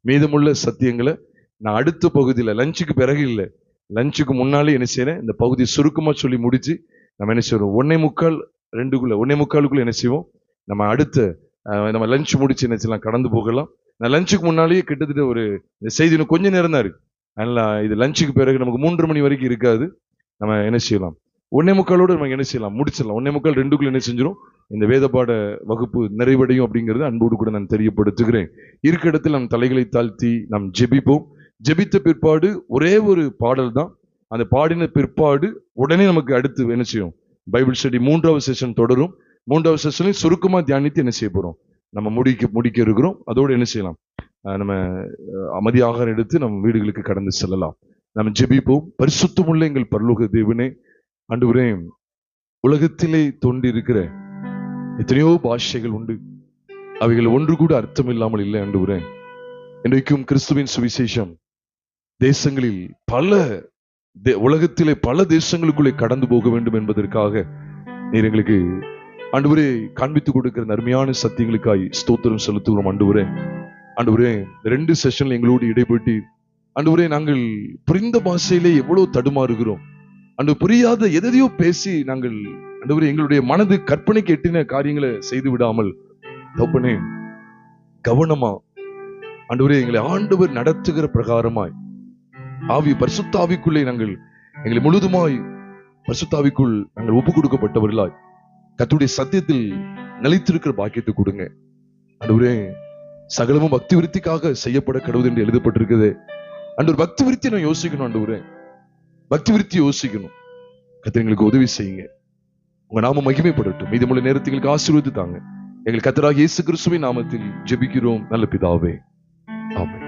A: மீதமுள்ள சத்தியங்களை நான் அடுத்த பகுதியில லஞ்சுக்கு பிறகு இல்லை, லஞ்சுக்கு முன்னாலே என்ன செய்யறேன், இந்த பகுதி சுருக்கமா சொல்லி முடிச்சு நம்ம என்ன செய்வோம், 1:45 என்ன செய்வோம், நம்ம அடுத்த நம்ம லஞ்ச் முடிச்சு என்ன செய்யலாம், கடந்து போகலாம். நான் லஞ்சுக்கு முன்னாலேயே கிட்டத்தட்ட ஒரு செய்தி கொஞ்ச நேரம் தான் இருக்கு. அதனால இது லஞ்சுக்கு பிறகு நமக்கு 3:30 மணி வரைக்கும் இருக்காது. நம்ம என்ன செய்யலாம், 1:45 நம்ம என்ன செய்யலாம், முடிச்சிடலாம். 1:45 2க்குள்ள என்ன செஞ்சிடும், இந்த வேத பாட வகுப்பு நிறைவடையும் அப்படிங்கிறது அன்போடு கூட நான் தெரியப்படுத்துகிறேன். இருக்க இடத்தில் நம் தலைகளை தாழ்த்தி நாம் ஜெபிப்போம். ஜெபித்த பிற்பாடு ஒரே ஒரு பாடல் தான். அந்த பாடின பிற்பாடு உடனே நமக்கு அடுத்து என்ன செய்யும், பைபிள் ஸ்டடி 3வது செஷன் தொடரும். 3வது செஷனையும் சுருக்கமா தியானித்து என்ன செய்ய போறோம், நம்ம முடிக்க இருக்கிறோம். அதோடு என்ன செய்யலாம், நம்ம மதிய ஆகாரம் எடுத்து நம்ம வீடுகளுக்கு கடந்து செல்லலாம். நம்ம ஜெபிப்போம். பரிசுத்தமுள்ள எங்கள் பரலோக தேவனே, ஆண்டவரே, உலகத்திலே தோன்றி இருக்கிற எத்தனையோ பாஷைகள் உண்டு, அவைகள் ஒன்று கூட அர்த்தம் இல்லாமல் இல்லை. ஆண்டவரே, இன்றைக்கும் கிறிஸ்துவின் சுவிசேஷம் தேசங்களில் உலகத்திலே பல தேசங்களுக்குள்ளே கடந்து போக வேண்டும் என்பதற்காக நீர் எங்களுக்கு ஆண்டவரே காண்பித்துக் கொடுக்கிற அருமையான சத்தியங்களுக்காய் ஸ்தோத்திரம் செலுத்துகிறோம். ஆண்டவரே, 2 செஷன்ல எங்களோடு இடைப்பட்டு ஆண்டவரே, நாங்கள் புரிந்த பாஷையிலே எவ்வளவு தடுமாறுகிறோம். அன்று புரியாத எதையோ பேசி நாங்கள் ஆண்டவரே எங்களுடைய மனது கற்பனைக்கு எட்டின காரியங்களை செய்து விடாமல் தகப்பனே கவனமா ஆண்டவரே எங்களை ஆண்டவர் நடத்துகிற பிரகாரமாய் பரிசுத்த ஆவிக்குள்ளே எங்களை முழுதுமாய் பரிசுத்த ஆவிக்குள் நாங்கள் ஒப்பு கொடுக்கப்பட்டவர்களாய் கர்த்தருடைய சத்தியத்தில் நிலைத்திருக்கிற பாக்கியத்தை கொடுங்க. ஆண்டவரே, சகலமும் பக்தி விருத்திக்காக செய்யப்பட கடவுள் என்று எழுதப்பட்டிருக்குது. ஆண்டவர் பக்தி விருத்தி நான் யோசிக்கணும். ஆண்டவரே, பக்தி விருத்தி யோசிக்கணும். கர்த்தர் எங்களுக்கு உதவி செய்யுங்க. உங்க நாம மகிமைப்படட்டும். மீதமுள்ள நேரத்துக்கு ஆசீர்வதித்து தாங்க. எங்கள் கர்த்தராகிய இயேசு கிறிஸ்துவின் நாமத்தில் ஜெபிக்கிறோம் நல்ல பிதாவே, ஆமென்.